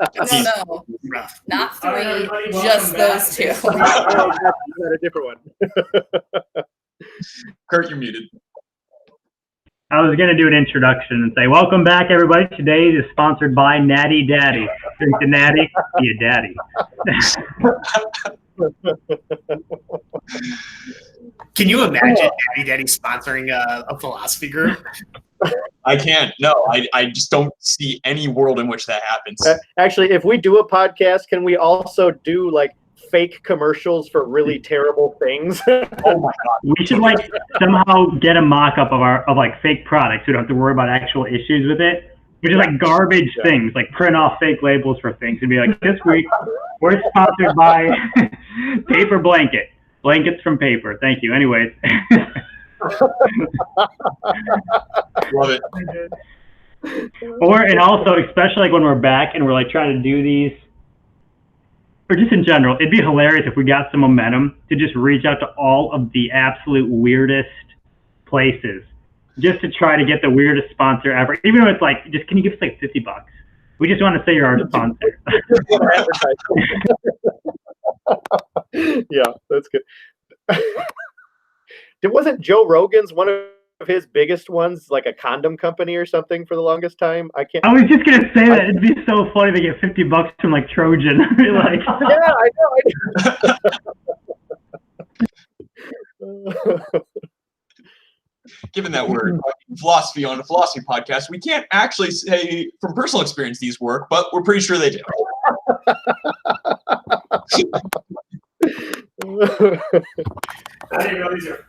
No, not three, just those two. Oh, you had a different one. Kurt, you're muted. I was going to do an introduction and say, welcome back, everybody. Today is sponsored by Natty Daddy. Drink the Natty, be a daddy. Can you imagine Natty Daddy sponsoring a philosophy group? I can't. No, I just don't see any world in which that happens. Actually, if we do a podcast, can we also do like fake commercials for really terrible things? Oh my god. We should like somehow get a mock-up of like fake products. We don't have to worry about actual issues with it. We just like garbage things, like print off fake labels for things and be like, this week we're sponsored by Paper Blanket. Blankets from paper. Thank you. Anyways. Love it. And also, especially like when we're back and we're like trying to do these, or just in general, it'd be hilarious if we got some momentum to just reach out to all of the absolute weirdest places just to try to get the weirdest sponsor ever. Even though it's like, just can you give us like $50? We just want to say you're our sponsor. Yeah, that's good. Wasn't Joe Rogan's one of his biggest ones like a condom company or something for the longest time? I was just gonna say that it'd be so funny to get $50 from like Trojan. Like, yeah, I know. Given that we're talking philosophy on a philosophy podcast, we can't actually say from personal experience these work, but we're pretty sure they do. I didn't know these are.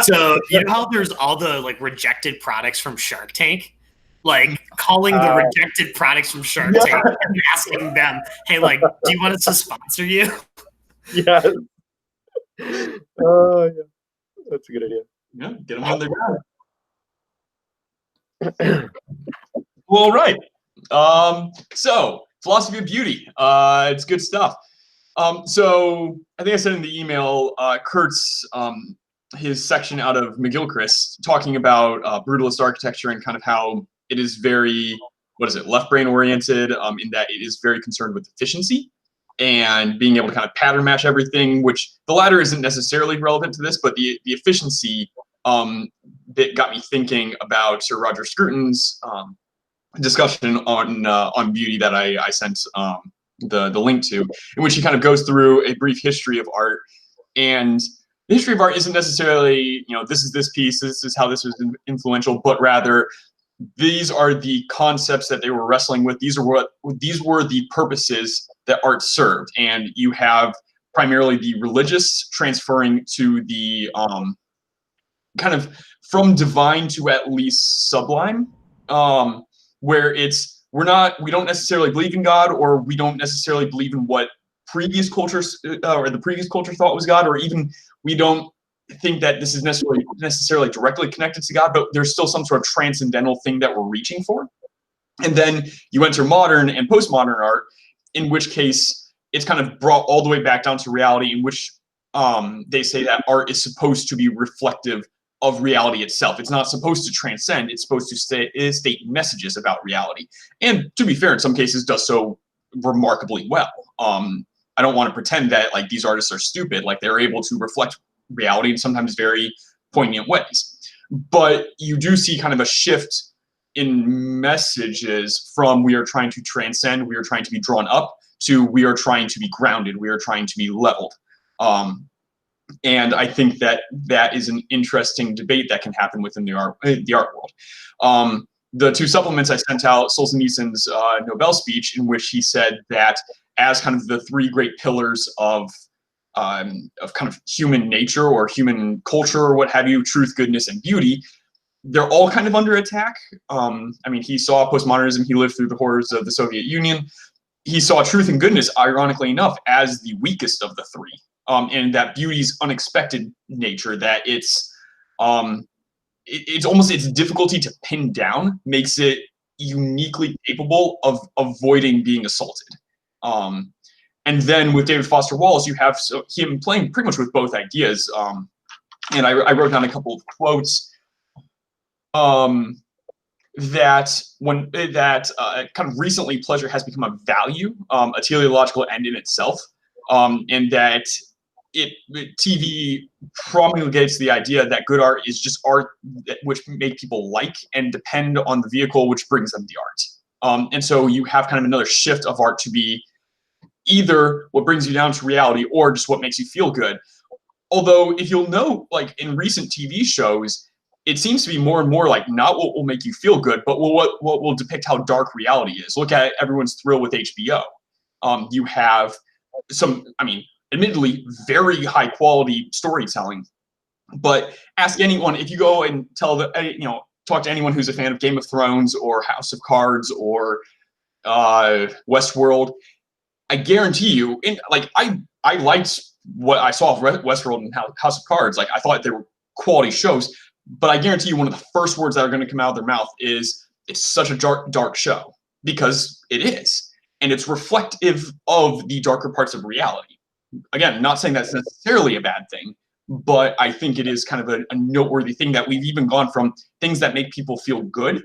So you know how there's all the like rejected products from Shark Tank, like calling the rejected products from Shark Tank and asking them, "Hey, like, do you want us to sponsor you?" Yes. Oh, yeah. That's a good idea. Yeah, get them on their ground. Well, right. So philosophy of beauty. It's good stuff. So I think I said in the email, Kurt's his section out of McGilchrist talking about brutalist architecture and kind of how it is very, left brain oriented in that it is very concerned with efficiency and being able to kind of pattern match everything, which the latter isn't necessarily relevant to this, but the efficiency that got me thinking about Sir Roger Scruton's discussion on beauty that I sent the link to, in which he kind of goes through a brief history of art. And the history of art isn't necessarily, this is this piece, this is how this was influential, but rather these are the concepts that they were wrestling with. These were the purposes that art served. And you have primarily the religious transferring to the kind of from divine to at least sublime, where we don't necessarily believe in God, or we don't necessarily believe in what previous cultures or the previous culture thought was God, or even we don't think that this is necessarily directly connected to God, but there's still some sort of transcendental thing that we're reaching for. And then you enter modern and postmodern art, in which case it's kind of brought all the way back down to reality, in which they say that art is supposed to be reflective of reality itself. It's not supposed to transcend. It's supposed to state messages about reality. And to be fair, in some cases does so remarkably well. I don't want to pretend that like these artists are stupid. Like they're able to reflect reality in sometimes very poignant ways. But you do see kind of a shift in messages from we are trying to transcend, we are trying to be drawn up, to we are trying to be grounded, we are trying to be leveled. And I think that is an interesting debate that can happen within the art world. The two supplements I sent out, Solzhenitsyn's Nobel speech, in which he said that as kind of the three great pillars of kind of human nature or human culture or what have you, truth, goodness, and beauty, they're all kind of under attack. I mean, he saw postmodernism, he lived through the horrors of the Soviet Union. He saw truth and goodness, ironically enough, as the weakest of the three. And that beauty's unexpected nature, that it's almost its difficulty to pin down makes it uniquely capable of avoiding being assaulted. And then with David Foster Wallace, you have him playing pretty much with both ideas. And I wrote down a couple of quotes. that kind of recently pleasure has become a value, a teleological end in itself, and that TV promulgates the idea that good art is just art which make people like and depend on the vehicle which brings them the art. And so you have kind of another shift of art to be either what brings you down to reality or just what makes you feel good. Although if you'll note, like in recent TV shows, it seems to be more and more like not what will make you feel good, but what will depict how dark reality is. Look at everyone's thrill with HBO. You have some, admittedly, very high quality storytelling. But ask anyone, if you go and talk to anyone who's a fan of Game of Thrones or House of Cards or Westworld, I guarantee you, I liked what I saw of Westworld and House of Cards. Like, I thought they were quality shows. But I guarantee you one of the first words that are going to come out of their mouth is, it's such a dark show, because it is. And it's reflective of the darker parts of reality. Again, not saying that's necessarily a bad thing, but I think it is kind of a noteworthy thing that we've even gone from things that make people feel good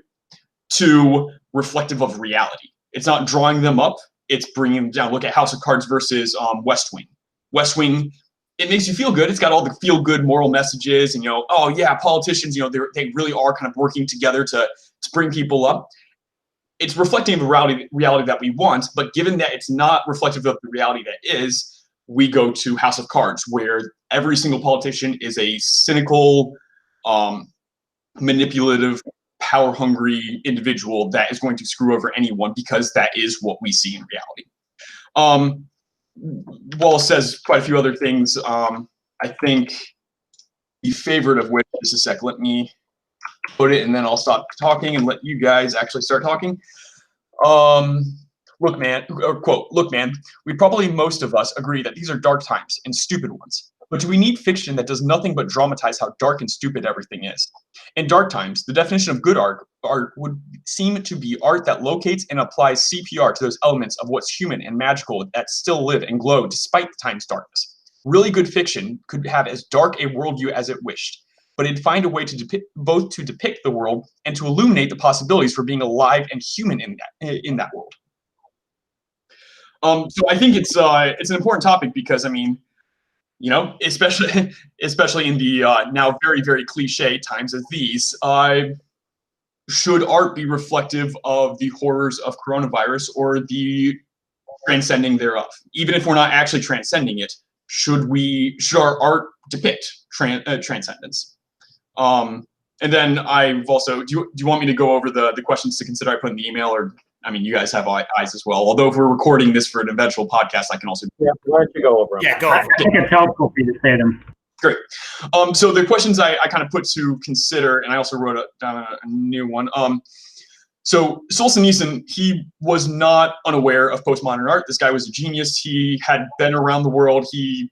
to reflective of reality. It's not drawing them up, it's bringing them down. Look at House of Cards versus West Wing. West Wing, it makes you feel good. It's got all the feel-good moral messages, and oh yeah, politicians, they really are kind of working together to bring people up. It's reflecting the reality that we want, but given that it's not reflective of the reality that is, we go to House of Cards, where every single politician is a cynical, manipulative, power-hungry individual that is going to screw over anyone, because that is what we see in reality. Wallace says quite a few other things. I think the favorite of which, just a sec, let me put it and then I'll stop talking and let you guys actually start talking. Look, man, or quote, look, man, we probably, most of us, agree that these are dark times and stupid ones. But do we need fiction that does nothing but dramatize how dark and stupid everything is? In dark times, the definition of good art would seem to be art that locates and applies CPR to those elements of what's human and magical that still live and glow despite the time's darkness. Really good fiction could have as dark a worldview as it wished, but it'd find a way to depict the world and to illuminate the possibilities for being alive and human in that world. So I think it's an important topic, because especially in the now very, very cliche times as these, should art be reflective of the horrors of coronavirus or the transcending thereof? Even if we're not actually transcending it, should our art depict transcendence? And then I've also, do you want me to go over the questions to consider I put in the email, or you guys have eyes as well. Although if we're recording this for an eventual podcast, I can also. Yeah, why don't you go over them? Yeah, go over. I think it's helpful for you to say them. Great. So the questions I kind of put to consider, and I also wrote down a new one. So Solzhenitsyn, he was not unaware of postmodern art. This guy was a genius. He had been around the world. He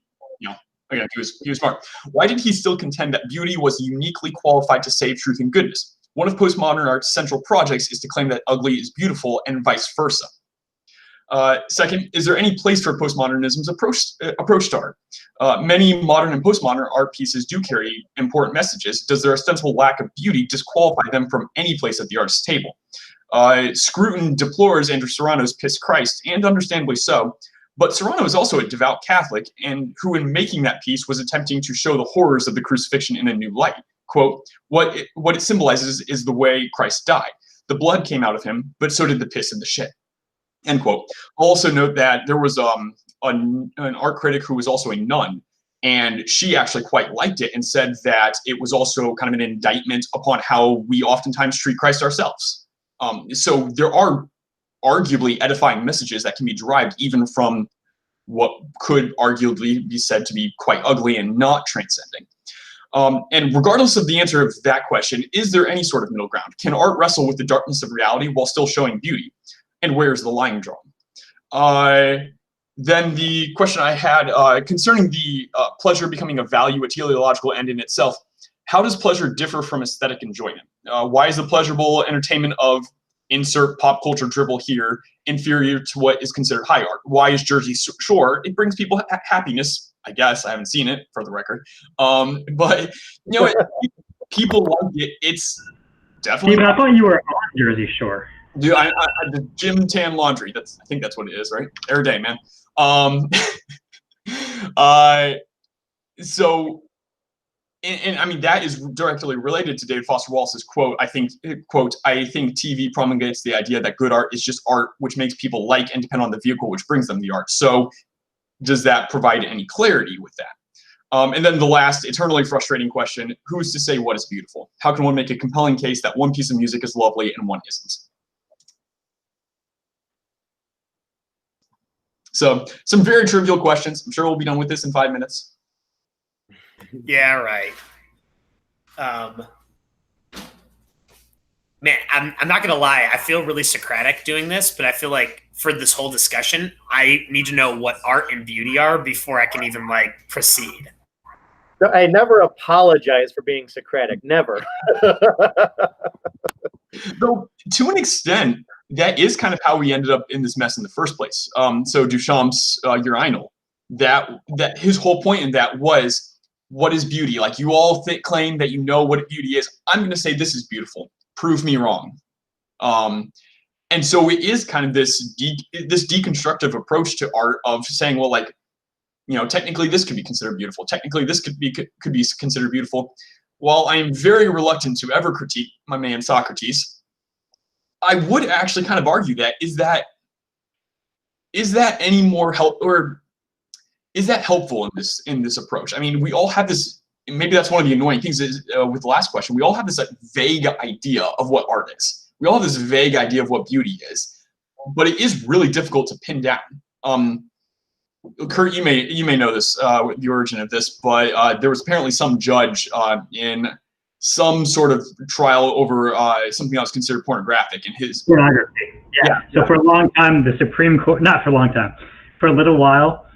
was smart. Why did he still contend that beauty was uniquely qualified to save truth and goodness? One of postmodern art's central projects is to claim that ugly is beautiful and vice versa. Second, is there any place for postmodernism's approach to art? Many modern and postmodern art pieces do carry important messages. Does their ostensible lack of beauty disqualify them from any place at the artist's table? Scruton deplores Andrew Serrano's Piss Christ, and understandably so, but Serrano is also a devout Catholic, and who in making that piece was attempting to show the horrors of the crucifixion in a new light. Quote, what it symbolizes is the way Christ died. The blood came out of him, but so did the piss and the shit. End quote. I'll also note that there was an art critic who was also a nun, and she actually quite liked it and said that it was also kind of an indictment upon how we oftentimes treat Christ ourselves. So there are arguably edifying messages that can be derived even from what could arguably be said to be quite ugly and not transcending. And regardless of the answer of that question, is there any sort of middle ground? Can art wrestle with the darkness of reality while still showing beauty? And where's the line drawn? Then the question I had concerning the pleasure becoming a value, a teleological end in itself, how does pleasure differ from aesthetic enjoyment? Why is the pleasurable entertainment of insert pop culture dribble here inferior to what is considered high art? Why is Jersey Shore? It brings people happiness, I guess. I haven't seen it, for the record. But people like it. Definitely. Steven, I thought you were on Jersey Shore. Dude, the Gym Tan Laundry. I think that's what it is, right? Every day, man. So, and I mean, that is directly related to David Foster Wallace's quote. I think TV promulgates the idea that good art is just art, which makes people like and depend on the vehicle which brings them the art. So does that provide any clarity with that? And then the last eternally frustrating question, who's to say what is beautiful? How can one make a compelling case that one piece of music is lovely and one isn't? So some very trivial questions. I'm sure we'll be done with this in 5 minutes. Yeah, right. Man, I'm not gonna lie. I feel really Socratic doing this, but I feel like for this whole discussion, I need to know what art and beauty are before I can even proceed. I never apologize for being Socratic. Never. Though to an extent, that is kind of how we ended up in this mess in the first place. So Duchamp's urinal, that his whole point in that was, what is beauty? Like, you all claim that you know what beauty is. I'm going to say this is beautiful. Prove me wrong. And so it is kind of this deconstructive approach to art of saying, well, like, you know, technically this could be considered beautiful. Technically this could be considered beautiful. While I am very reluctant to ever critique my man Socrates, I would actually kind of argue that is that any more help, or is that helpful in this approach? I mean, we all have this. Maybe that's one of the annoying things is with the last question. We all have this vague idea of what art is. We all have this vague idea of what beauty is, but it is really difficult to pin down. Kurt, you may know this, the origin of this, but there was apparently some judge in some sort of trial over something that was considered pornographic in his pornography. Yeah. So for a long time, the Supreme Court, not for a long time, for a little while,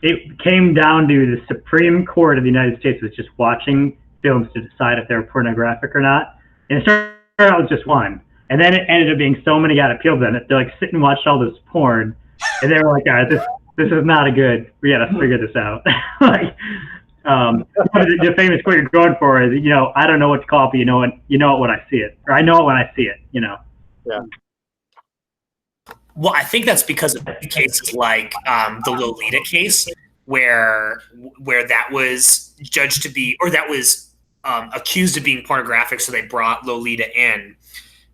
it came down to the Supreme Court of the United States was just watching films to decide if they were pornographic or not. And it started out with just one. And then it ended up being so many got appealed then. They're like, sit and watch all this porn. And they were like, guys, this is not a good, we got to figure this out. Like, the famous quote you're going for is, you know, I don't know what to call it, but you know it when I see it. Or I know it when I see it, you know. Yeah. Well, I think that's because of cases like the Lolita case, where that was judged to be, or that was accused of being pornographic, so they brought Lolita in,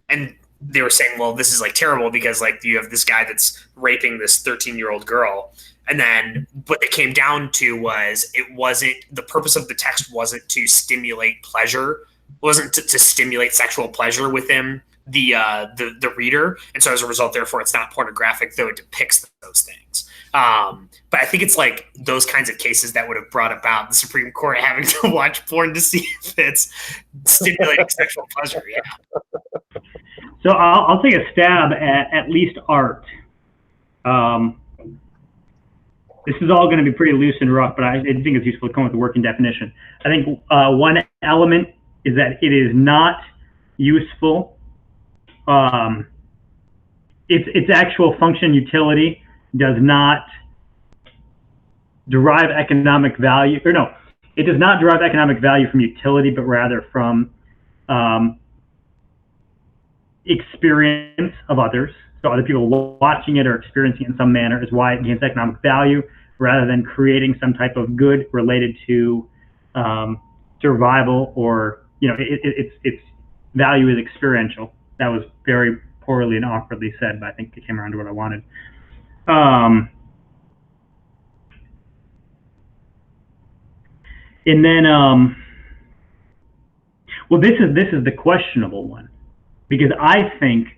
and they were saying, well, this is like terrible because like you have this guy that's raping this 13-year-old girl, and then what they came down to was the purpose of the text wasn't to stimulate pleasure, wasn't to stimulate sexual pleasure within the reader, and so as a result, therefore, it's not pornographic, though it depicts those things. But I think it's like those kinds of cases that would have brought about the Supreme Court having to watch porn to see if it's stimulating sexual pleasure. Yeah. So I'll take a stab at least art. This is all going to be pretty loose and rough, but I think it's useful to come with a working definition. I think one element is that it is not useful. Its actual function utility does not derive economic value, or no, it does not derive economic value from utility, but rather from experience of others. So other people watching it or experiencing it in some manner is why it gains economic value, rather than creating some type of good related to survival, or, you know, its value is experiential. That was very poorly and awkwardly said, but I think it came around to what I wanted. And then, well, this is the questionable one, because I think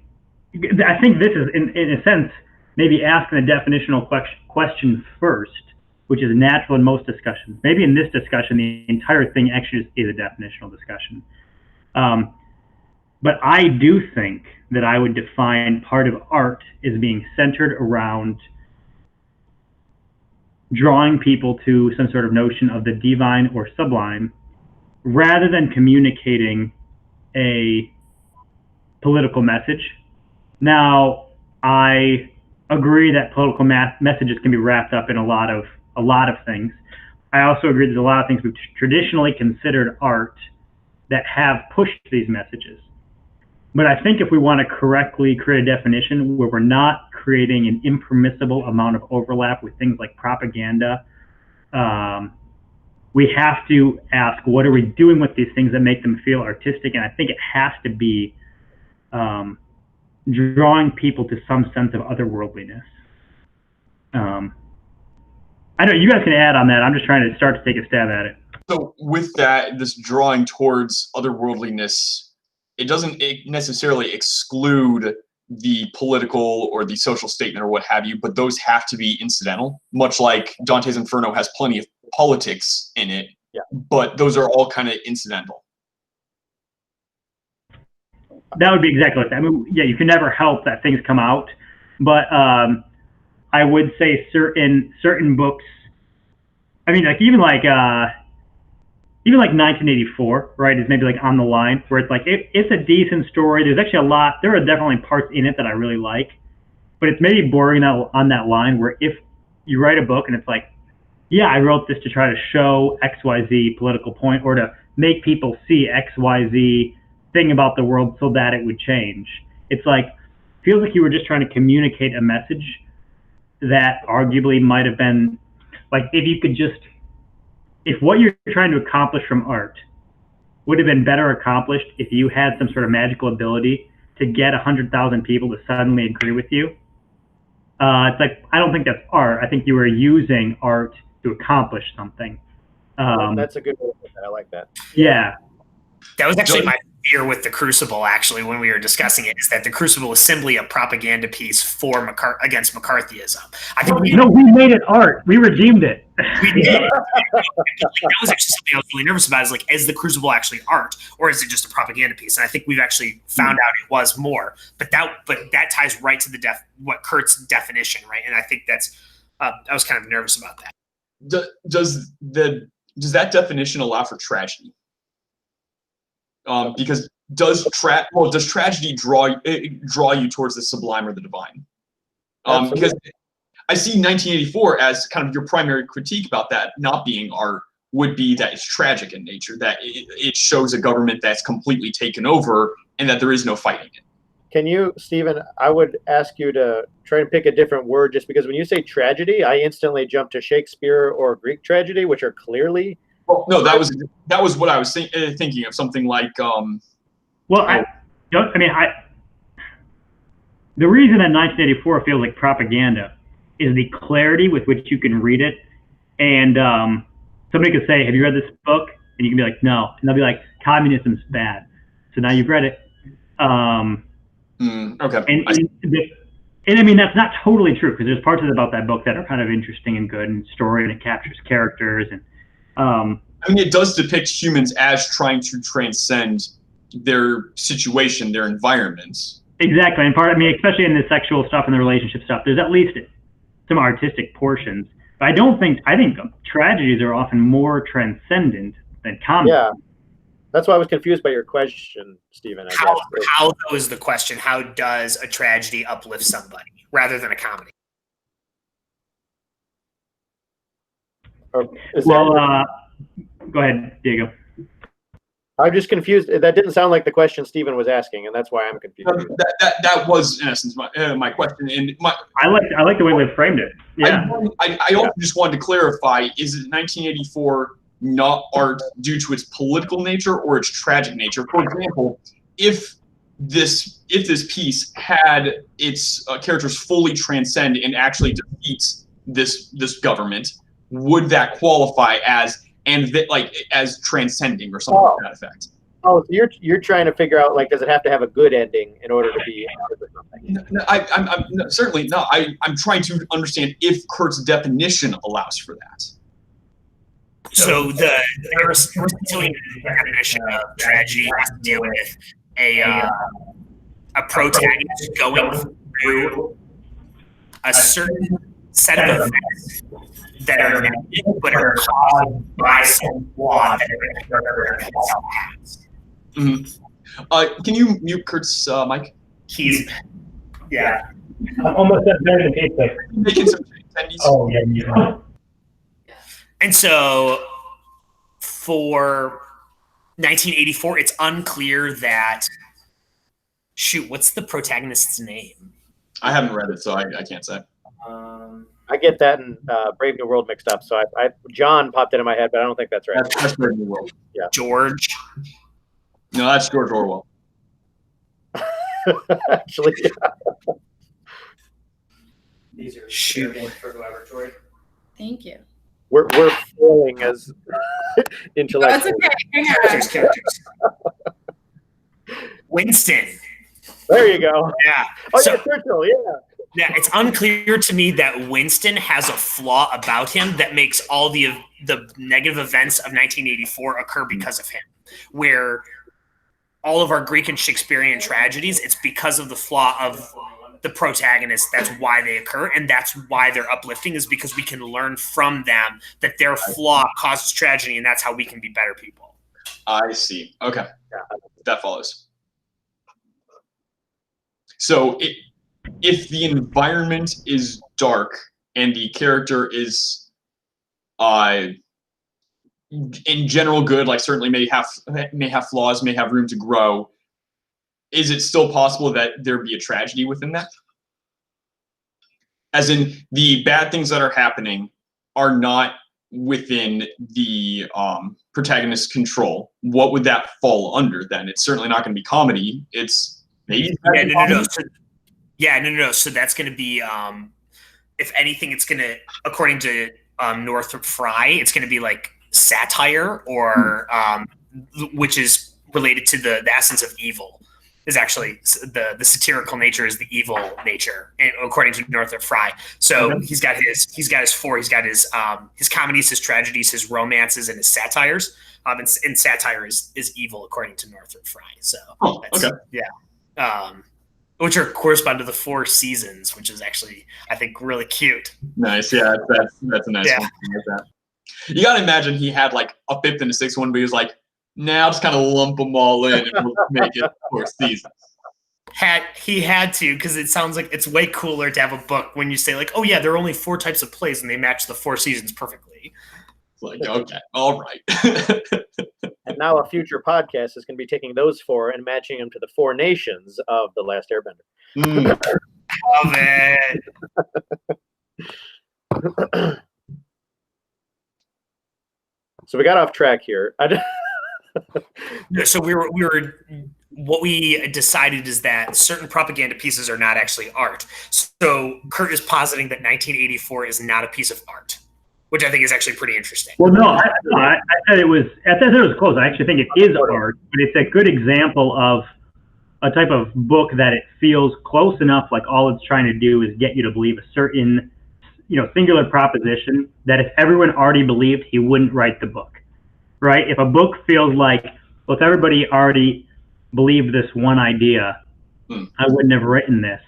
this is, in a sense, maybe asking a definitional question first, which is natural in most discussions. Maybe in this discussion, the entire thing actually is a definitional discussion. But I do think that I would define part of art as being centered around drawing people to some sort of notion of the divine or sublime, rather than communicating a political message. Now, I agree that political messages can be wrapped up in a lot of things. I also agree there's a lot of things we've traditionally considered art that have pushed these messages. But I think if we want to correctly create a definition where we're not creating an impermissible amount of overlap with things like propaganda, we have to ask, what are we doing with these things that make them feel artistic? And I think it has to be drawing people to some sense of otherworldliness. I know you guys can add on that. I'm just trying to start to take a stab at it. So with that, this drawing towards otherworldliness, it doesn't necessarily exclude the political or the social statement or what have you, but those have to be incidental, much like Dante's Inferno has plenty of politics in it, but those are all kind of incidental. That would be exactly like that. I mean, yeah, you can never help that things come out, but I would say certain books. I mean, like even like 1984, right, is maybe like on the line where it's like it's a decent story. There's actually a lot. There are definitely parts in it that I really like, but it's maybe bordering on that line where if you write a book and it's like, yeah, I wrote this to try to show XYZ political point or to make people see XYZ thing about the world so that it would change. It's like, feels like you were just trying to communicate a message that arguably might have been, like, if what you're trying to accomplish from art would have been better accomplished if you had some sort of magical ability to get 100,000 people to suddenly agree with you. It's like, I don't think that's art. I think you were using art to accomplish something. That's a good way to put that. I like that. Yeah. That was actually my fear with the Crucible, actually, when we were discussing it, is that the Crucible is simply a propaganda piece for against McCarthyism. I think we made it art. We redeemed it. We did. That was actually something I was really nervous about, is like, is the Crucible actually art, or is it just a propaganda piece? And I think we've actually found out it was more. But that ties right to what Kurt's definition, right? And I think that's I was kind of nervous about that. Does that definition allow for tragedy? Because does tragedy draw you towards the sublime or the divine? Because I see 1984 as kind of your primary critique about that not being art would be that it's tragic in nature, that it shows a government that's completely taken over and that there is no fighting it. Can you, Stephen, I would ask you to try and pick a different word, just because when you say tragedy, I instantly jump to Shakespeare or Greek tragedy, which are clearly... Well, no, that was what I was thinking of, something like... the reason that 1984 feels like propaganda is the clarity with which you can read it. And somebody could say, have you read this book? And you can be like, no. And they'll be like, communism's bad. So now you've read it. Okay. And I mean, that's not totally true, because there's parts about that book that are kind of interesting and good and story, and it captures characters. And I mean, it does depict humans as trying to transcend their situation, their environments. Exactly. And especially in the sexual stuff and the relationship stuff, there's at least some artistic portions. But I think tragedies are often more transcendent than comedy. Yeah. That's why I was confused by your question, Stephen. How was the question? How does a tragedy uplift somebody rather than a comedy? Go ahead, Diego. I'm just confused. That didn't sound like the question Stephen was asking, and that's why I'm confused. That was, in essence, my question. And I like the way we framed it. Yeah. I also just wanted to clarify: is it 1984 not art due to its political nature or its tragic nature? For example, if this piece had its characters fully transcend and actually defeats this government, would that qualify as transcending or something to that effect? Oh, so you're trying to figure out, like, does it have to have a good ending in order to be art or something? No, I'm certainly not. I'm trying to understand if Kurt's definition allows for that. So the Aristotelian definition of tragedy has to deal with a protagonist going through a certain set of events that are negative, but are caused by some flaw that the character himself has. Mm-hmm. Can you mute Kurt's mic? Yeah. I'm almost at better than pizza. Making some attendees. Oh, yeah. And so for 1984, it's unclear that Shoot, what's the protagonist's name? I haven't read it, so I can't say. I get that and Brave New World mixed up. So John popped into my head, but I don't think that's right. That's Brave New World. George. No, that's George Orwell. Actually, These are Shoot. for whoever, Tori. Thank you. we're failing as That's intellectuals. okay. Hang on. Characters. Winston. There you go. Yeah. Oh So- yeah, Churchill. Yeah. Yeah, it's unclear to me that Winston has a flaw about him that makes all the negative events of 1984 occur because of him. Where all of our Greek and Shakespearean tragedies, it's because of the flaw of the protagonist. That's why they occur, and that's why they're uplifting, is because we can learn from them that their flaw causes tragedy, and that's how we can be better people. I see. Okay. That follows. So if the environment is dark and the character is in general good, like certainly may have flaws, may have room to grow, is it still possible that there be a tragedy within that? As in, the bad things that are happening are not within the protagonist's control. What would that fall under then? It's certainly not going to be comedy. It's maybe No. So that's going to be, if anything, it's going to, according to Northrop Frye, it's going to be like satire, or which is related to the essence of evil. Is actually the satirical nature is the evil nature, and according to Northrop Frye. So he's got his four. He's got his comedies, his tragedies, his romances, and his satires. And satire is evil according to Northrop Frye. So which are correspond to the four seasons, which is actually, I think, really cute. Nice. Yeah, that's a nice one. Like that. You got to imagine he had like a fifth and a sixth one, but he was like, nah, I'll just kind of lump them all in and we'll make it 4 seasons. He had to, because it sounds like it's way cooler to have a book when you say like, oh yeah, there are only 4 types of plays and they match the 4 seasons perfectly. It's like, okay, all right. And now a future podcast is going to be taking those 4 and matching them to the 4 nations of The Last Airbender. Love it. So we got off track here. So we were what we decided is that certain propaganda pieces are not actually art. So Kurt is positing that 1984 is not a piece of art, which I think is actually pretty interesting. Well, no, I said it was. I said it was close. I actually think it is art, but it's a good example of a type of book that it feels close enough. Like all it's trying to do is get you to believe a certain, singular proposition that if everyone already believed, he wouldn't write the book, right? If a book feels like, well, if everybody already believed this one idea, I wouldn't have written this.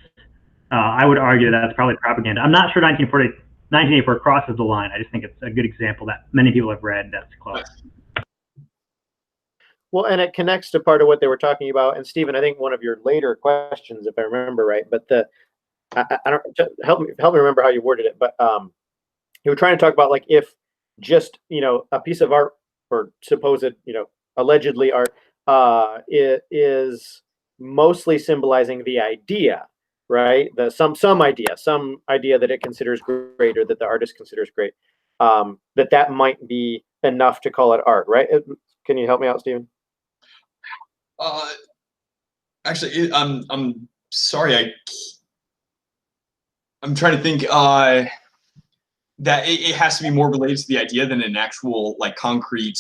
I would argue that's probably propaganda. I'm not sure 1984 crosses the line. I just think it's a good example that many people have read that's close. Well, and it connects to part of what they were talking about. And Stephen, I think one of your later questions, if I remember right, but I don't help me remember how you worded it. But you were trying to talk about like if just a piece of art or supposed allegedly art it is mostly symbolizing the idea, right? Some idea that it considers great or that the artist considers great. That might be enough to call it art, right? Can you help me out, Stephen? Actually, I'm sorry. I'm trying to think that it has to be more related to the idea than an actual like concrete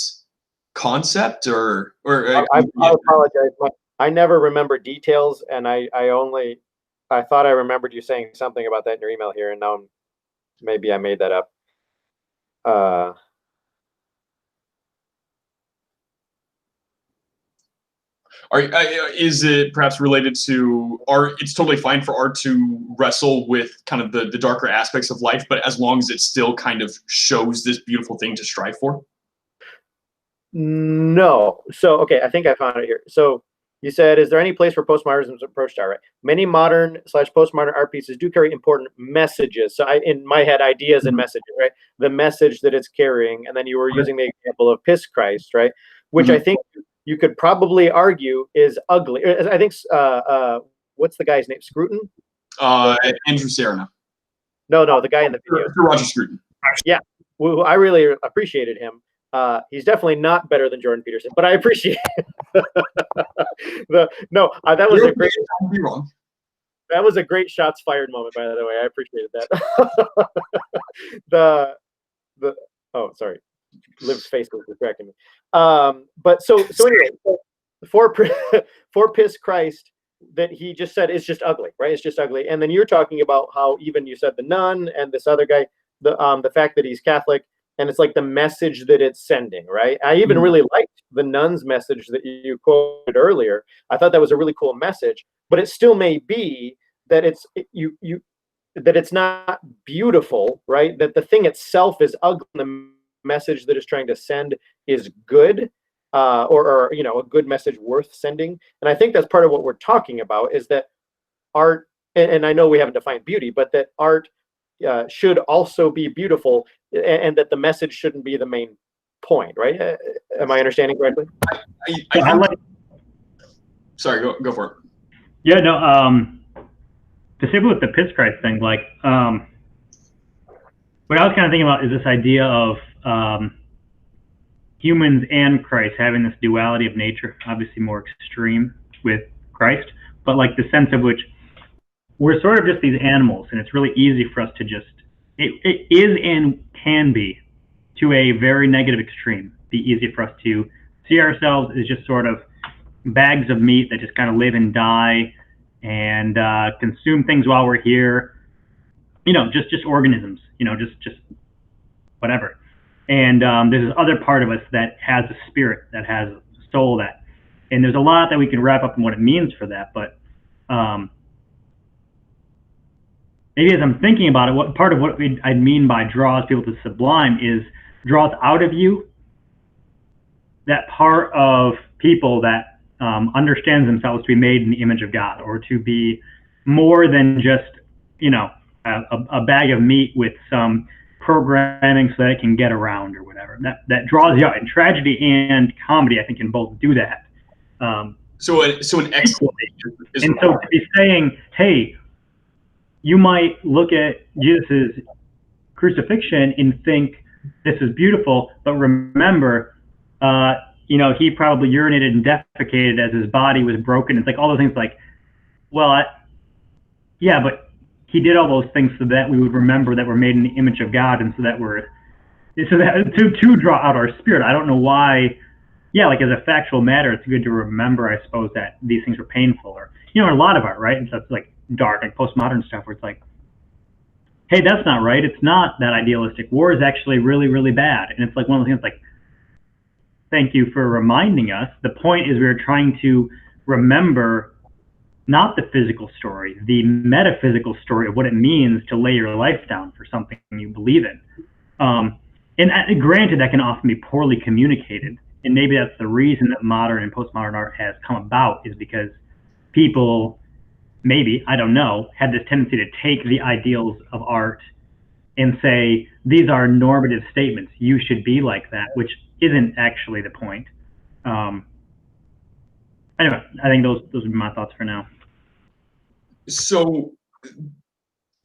concept or I apologize. I never remember details, and I thought I remembered you saying something about that in your email here, and now maybe I made that up. Is it perhaps related to art? It's totally fine for art to wrestle with kind of the darker aspects of life, but as long as it still kind of shows this beautiful thing to strive for? No. So, okay, I think I found it here. So you said, is there any place for postmodernism's approach to art? Right? Many modern/postmodern art pieces do carry important messages. So in my head, ideas and messages, right? The message that it's carrying. And then you were using the example of Piss Christ, right? Which I think you could probably argue is ugly. I think what's the guy's name? Scruton? Andrew Serna. No, the guy in the video. Roger Scruton. Yeah, who I really appreciated him. He's definitely not better than Jordan Peterson, but I appreciate that was a great. I'd be wrong. That was a great shots fired moment, by the way. I appreciated that. Oh, sorry, Liv's face was distracting me. But so anyway, for Piss Christ, that he just said it's just ugly, right? It's just ugly. And then you're talking about how even you said the nun and this other guy, the fact that he's Catholic, and it's like the message that it's sending, right? I even really liked the nun's message that you quoted earlier. I thought that was a really cool message, but it still may be that that it's not beautiful, right? That the thing itself is ugly. The message that it's trying to send is good, or a good message worth sending. And I think that's part of what we're talking about is that art, and I know we haven't defined beauty, but that art should also be beautiful, and that the message shouldn't be the main point, right? Am I understanding correctly? Sorry, go for it. Yeah, no. To say with the Piss Christ thing, like, what I was kind of thinking about is this idea of humans and Christ having this duality of nature, obviously more extreme with Christ, but like the sense of which we're sort of just these animals, and it's really easy for us to just, it is and can be, to a very negative extreme, be easy for us to see ourselves as just sort of bags of meat that just kind of live and die and consume things while we're here, just organisms, just whatever. And there's this other part of us that has a spirit, that has a soul, and there's a lot that we can wrap up in what it means for that. But maybe as I'm thinking about it, what part of what I mean by draws people to sublime is draws out of you that part of people that understands themselves to be made in the image of God, or to be more than just, a bag of meat with some programming so that it can get around or whatever. That draws you out. And tragedy and comedy, I think, can both do that. So an excellent. And so to be saying, hey, you might look at Jesus's crucifixion and think this is beautiful, but remember, he probably urinated and defecated as his body was broken. It's like all those things like, well, yeah, but he did all those things so that we would remember that we're made in the image of God, and so that to draw out our spirit. I don't know why. Yeah, like as a factual matter, it's good to remember, I suppose, that these things are painful, or a lot of art, right? And so it's like dark, like postmodern stuff, where it's like, hey, that's not right. It's not that idealistic. War is actually really, really bad, and it's like one of those things like, thank you for reminding us. The point is we were trying to remember not the physical story, the metaphysical story of what it means to lay your life down for something you believe in. And granted, that can often be poorly communicated. And maybe that's the reason that modern and postmodern art has come about, is because people, maybe, I don't know, had this tendency to take the ideals of art and say, these are normative statements. You should be like that, which isn't actually the point. Anyway, I think those would be my thoughts for now. So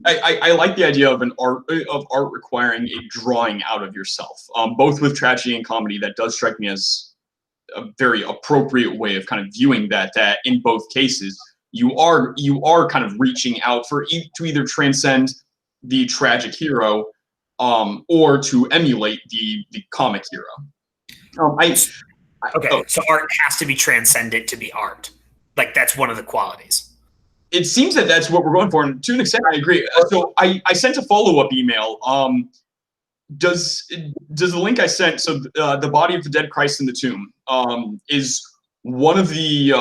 I like the idea of art requiring a drawing out of yourself, both with tragedy and comedy. That does strike me as a very appropriate way of kind of viewing that in both cases you are kind of reaching out to either transcend the tragic hero or to emulate the comic hero. So art has to be transcendent to be art. Like, that's one of the qualities. It seems that that's what we're going for, and to an extent, I agree. So I sent a follow-up email. Does the link I sent? So the body of the dead Christ in the tomb is one of the.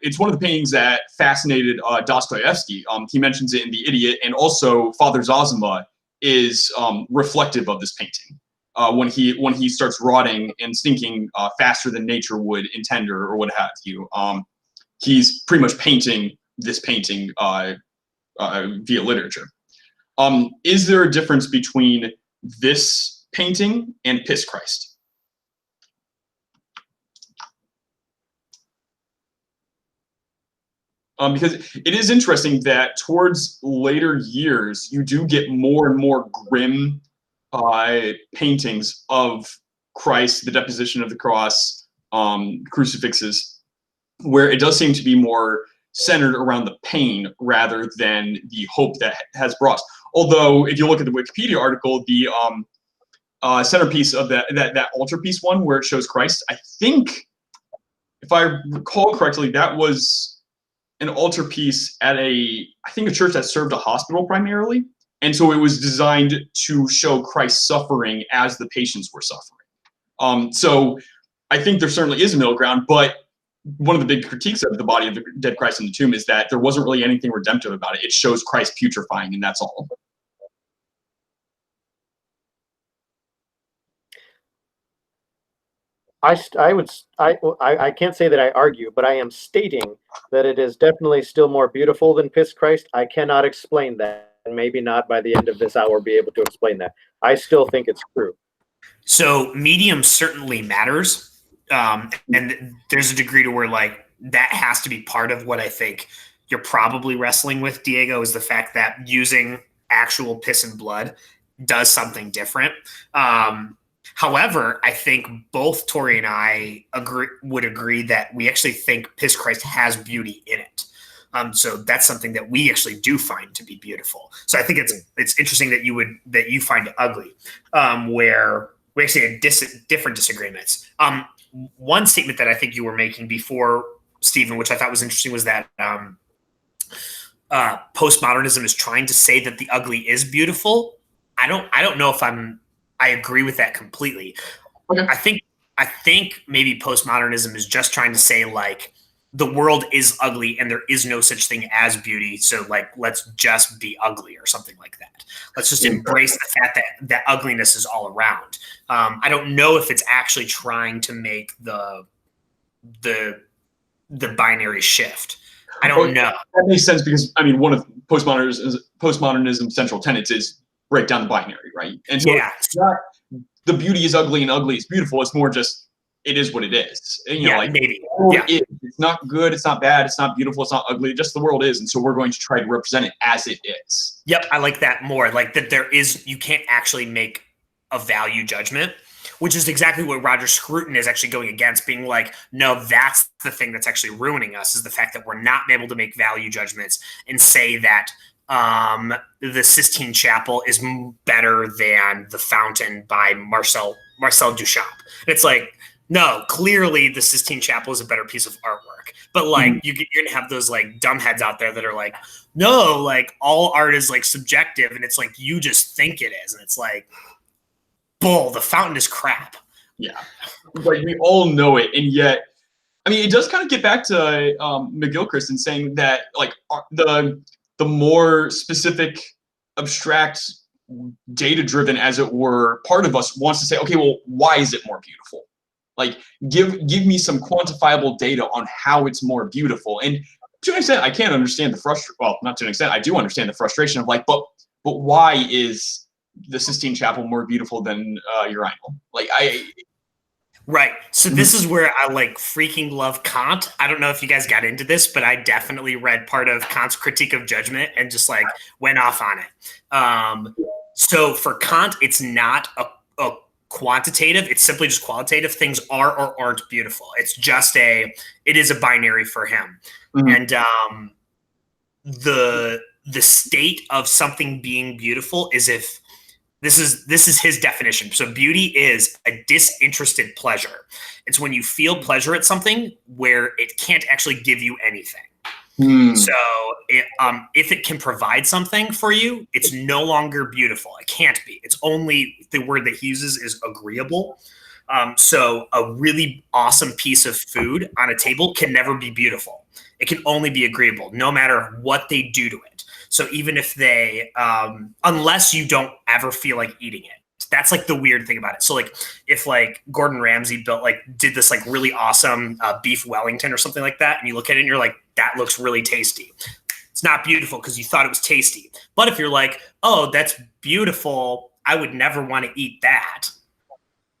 It's one of the paintings that fascinated Dostoevsky. He mentions it in The Idiot, and also Father Zosima is reflective of this painting. When he starts rotting and stinking faster than nature would intend or what have you, he's pretty much painting this painting via literature. Is there a difference between this painting and Piss Christ? Because it is interesting that towards later years, you do get more and more grim paintings of Christ, the deposition of the cross, crucifixes, where it does seem to be more centered around the pain rather than the hope that has brought. Although, if you look at the Wikipedia article, the centerpiece of that altarpiece one where it shows Christ, I think, if I recall correctly, that was an altarpiece at a church that served a hospital primarily. And so it was designed to show Christ suffering as the patients were suffering. So I think there certainly is a middle ground, but one of the big critiques of the body of the dead Christ in the tomb is that there wasn't really anything redemptive about it. It shows Christ putrefying, and that's all. I can't say that I argue, but I am stating that it is definitely still more beautiful than Piss Christ. I cannot explain that, and maybe not by the end of this hour be able to explain that. I still think it's true. So medium certainly matters, and there's a degree to where like that has to be part of what I think you're probably wrestling with, Diego, is the fact that using actual piss and blood does something different. However, I think both Tori and I would agree that we actually think Piss Christ has beauty in it. So that's something that we actually do find to be beautiful. So I think it's interesting that you find it ugly, where we actually had different disagreements. One statement that I think you were making before, Stephen, which I thought was interesting, was that postmodernism is trying to say that the ugly is beautiful. I don't know if I agree with that completely. Okay. I think maybe postmodernism is just trying to say like the world is ugly and there is no such thing as beauty. So like, let's just be ugly or something like that. Let's just embrace the fact that ugliness is all around. I don't know if it's actually trying to make the binary shift. I don't know. That makes sense because I mean, one of postmodernism's central tenets is break down the binary, right? And so it's not the beauty is ugly and ugly is beautiful. It's more just it is what it is. You know, like maybe. It's not good. It's not bad. It's not beautiful. It's not ugly. Just the world is, and so we're going to try to represent it as it is. Yep, I like that more. Like that, you can't actually make a value judgment, which is exactly what Roger Scruton is actually going against, being like, no, that's the thing that's actually ruining us, is the fact that we're not able to make value judgments and say that the Sistine Chapel is better than the Fountain by Marcel Duchamp. It's like, no, clearly the Sistine Chapel is a better piece of artwork. But like you're gonna have those like dumbheads out there that are like, no, like all art is like subjective, and it's like you just think it is, and it's like, bull. The Fountain is crap. Yeah, like we all know it, and yet, I mean, it does kind of get back to McGilchrist and saying that like the more specific, abstract, data-driven, as it were, part of us wants to say, okay, well, why is it more beautiful? Like, give me some quantifiable data on how it's more beautiful. And to an extent, I can't understand the frustration. Well, not to an extent, I do understand the frustration of like, but why is the Sistine Chapel more beautiful than Urinal? Like, Right. So this is where I like freaking love Kant. I don't know if you guys got into this, but I definitely read part of Kant's Critique of Judgment and just like went off on it. So for Kant, it's not a quantitative, it's simply just qualitative. Things are or aren't beautiful. It's just it is a binary for him. And the state of something being beautiful is if this is his definition. So beauty is a disinterested pleasure. It's when you feel pleasure at something where it can't actually give you anything. So if it can provide something for you, it's no longer beautiful. It can't be. It's only, the word that he uses is agreeable. So a really awesome piece of food on a table can never be beautiful. It can only be agreeable, no matter what they do to it. So even if they, unless you don't ever feel like eating it, that's like the weird thing about it. So like if like Gordon Ramsay did this like really awesome beef Wellington or something like that, and you look at it and you're like, that looks really tasty. It's not beautiful because you thought it was tasty. But if you're like, oh, that's beautiful, I would never want to eat that,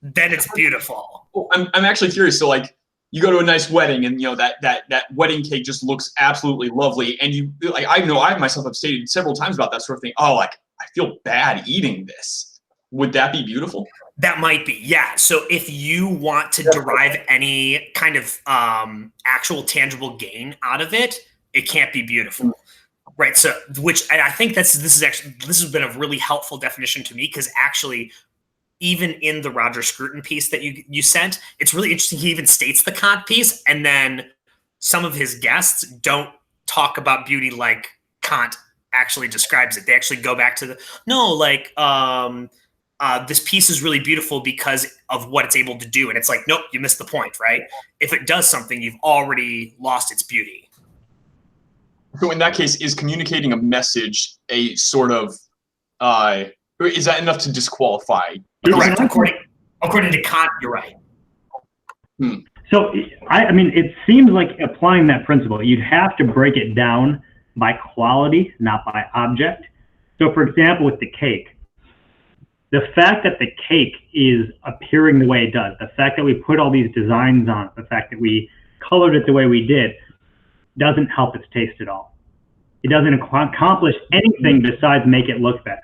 then it's beautiful. Well, I'm actually curious. So like you go to a nice wedding and that wedding cake just looks absolutely lovely, and you like, I know I myself have stated several times about that sort of thing. Oh, like I feel bad eating this. Would that be beautiful? That might be, yeah. So if you want to derive any kind of actual tangible gain out of it, it can't be beautiful, right? So, and I think this has been a really helpful definition to me, because actually, even in the Roger Scruton piece that you sent, it's really interesting. He even states the Kant piece, and then some of his guests don't talk about beauty like Kant actually describes it. They actually go back to this piece is really beautiful because of what it's able to do. And it's like, nope, you missed the point, right? If it does something, you've already lost its beauty. So in that case, is communicating a message a sort of, is that enough to disqualify? Correct. According to Kant, you're right. So, I mean, it seems like applying that principle, you'd have to break it down by quality, not by object. So, for example, with the cake, the fact that the cake is appearing the way it does, the fact that we put all these designs on it, the fact that we colored it the way we did, doesn't help its taste at all. It doesn't accomplish anything besides make it look better.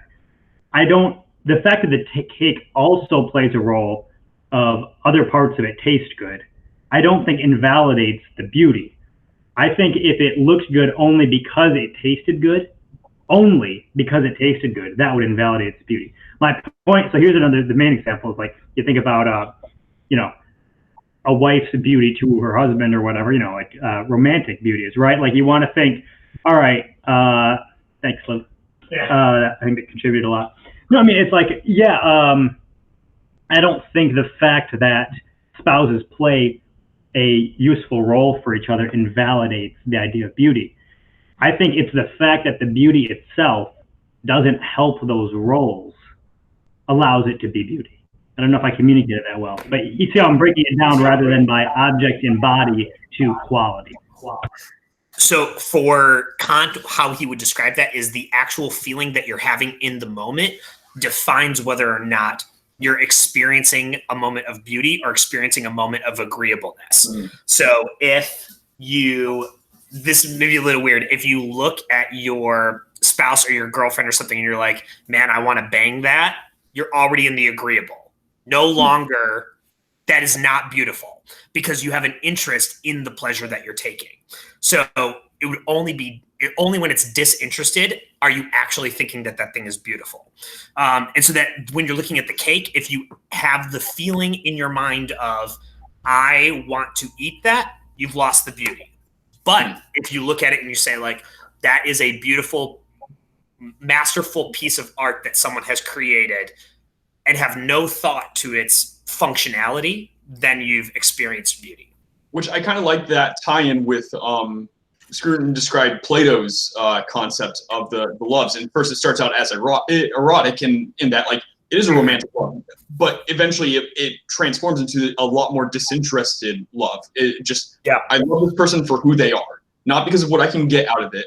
The fact that the cake also plays a role of other parts of it taste good, I don't think invalidates the beauty. I think if it looks good only because it tasted good, that would invalidate its beauty. My point, so here's the main example is like, you think about, a wife's beauty to her husband or whatever, romantic beauties, right? Like you want to think, all right, thanks, Lou. I think it contributed a lot. No, I mean, it's like, I don't think the fact that spouses play a useful role for each other invalidates the idea of beauty. I think it's the fact that the beauty itself doesn't help those roles allows it to be beauty. I don't know if I communicated that well, but you see how I'm breaking it down rather than by object and body to quality. So for Kant, how he would describe that is the actual feeling that you're having in the moment defines whether or not you're experiencing a moment of beauty or experiencing a moment of agreeableness. So this may be a little weird. If you look at your spouse or your girlfriend or something and you're like, man, I want to bang that, you're already in the agreeable. No longer, that is not beautiful because you have an interest in the pleasure that you're taking. So it would only when it's disinterested are you actually thinking that thing is beautiful. And so that when you're looking at the cake, if you have the feeling in your mind of, I want to eat that, you've lost the beauty. But if you look at it and you say like, that is a beautiful, masterful piece of art that someone has created and have no thought to its functionality, then you've experienced beauty. Which I kind of like that tie-in with Scruton described Plato's concept of the loves. And first it starts out as erotic in that like it is a romantic love, but eventually it transforms into a lot more disinterested love. I love this person for who they are, not because of what I can get out of it,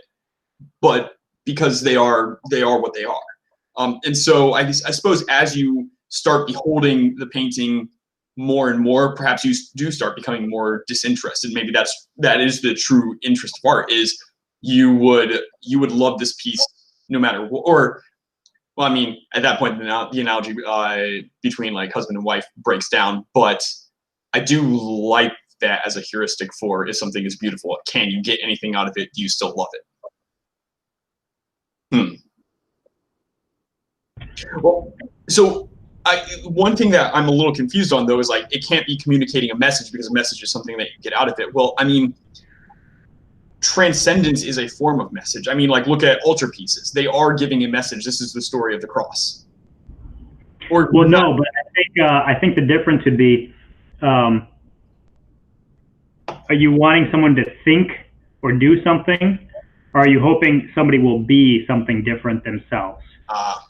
but because they are what they are. And so I suppose as you start beholding the painting more and more, perhaps you do start becoming more disinterested. Maybe that is the true interest of art, is you would love this piece no matter what. Or, well, I mean, at that point, the analogy between like husband and wife breaks down. But I do like that as a heuristic for if something is beautiful, can you get anything out of it? Do you still love it? Well, so one thing that I'm a little confused on, though, is like it can't be communicating a message because a message is something that you get out of it. Well, I mean, transcendence is a form of message. I mean, like look at altarpieces; they are giving a message. This is the story of the cross. But I think the difference would be: are you wanting someone to think or do something, or are you hoping somebody will be something different themselves?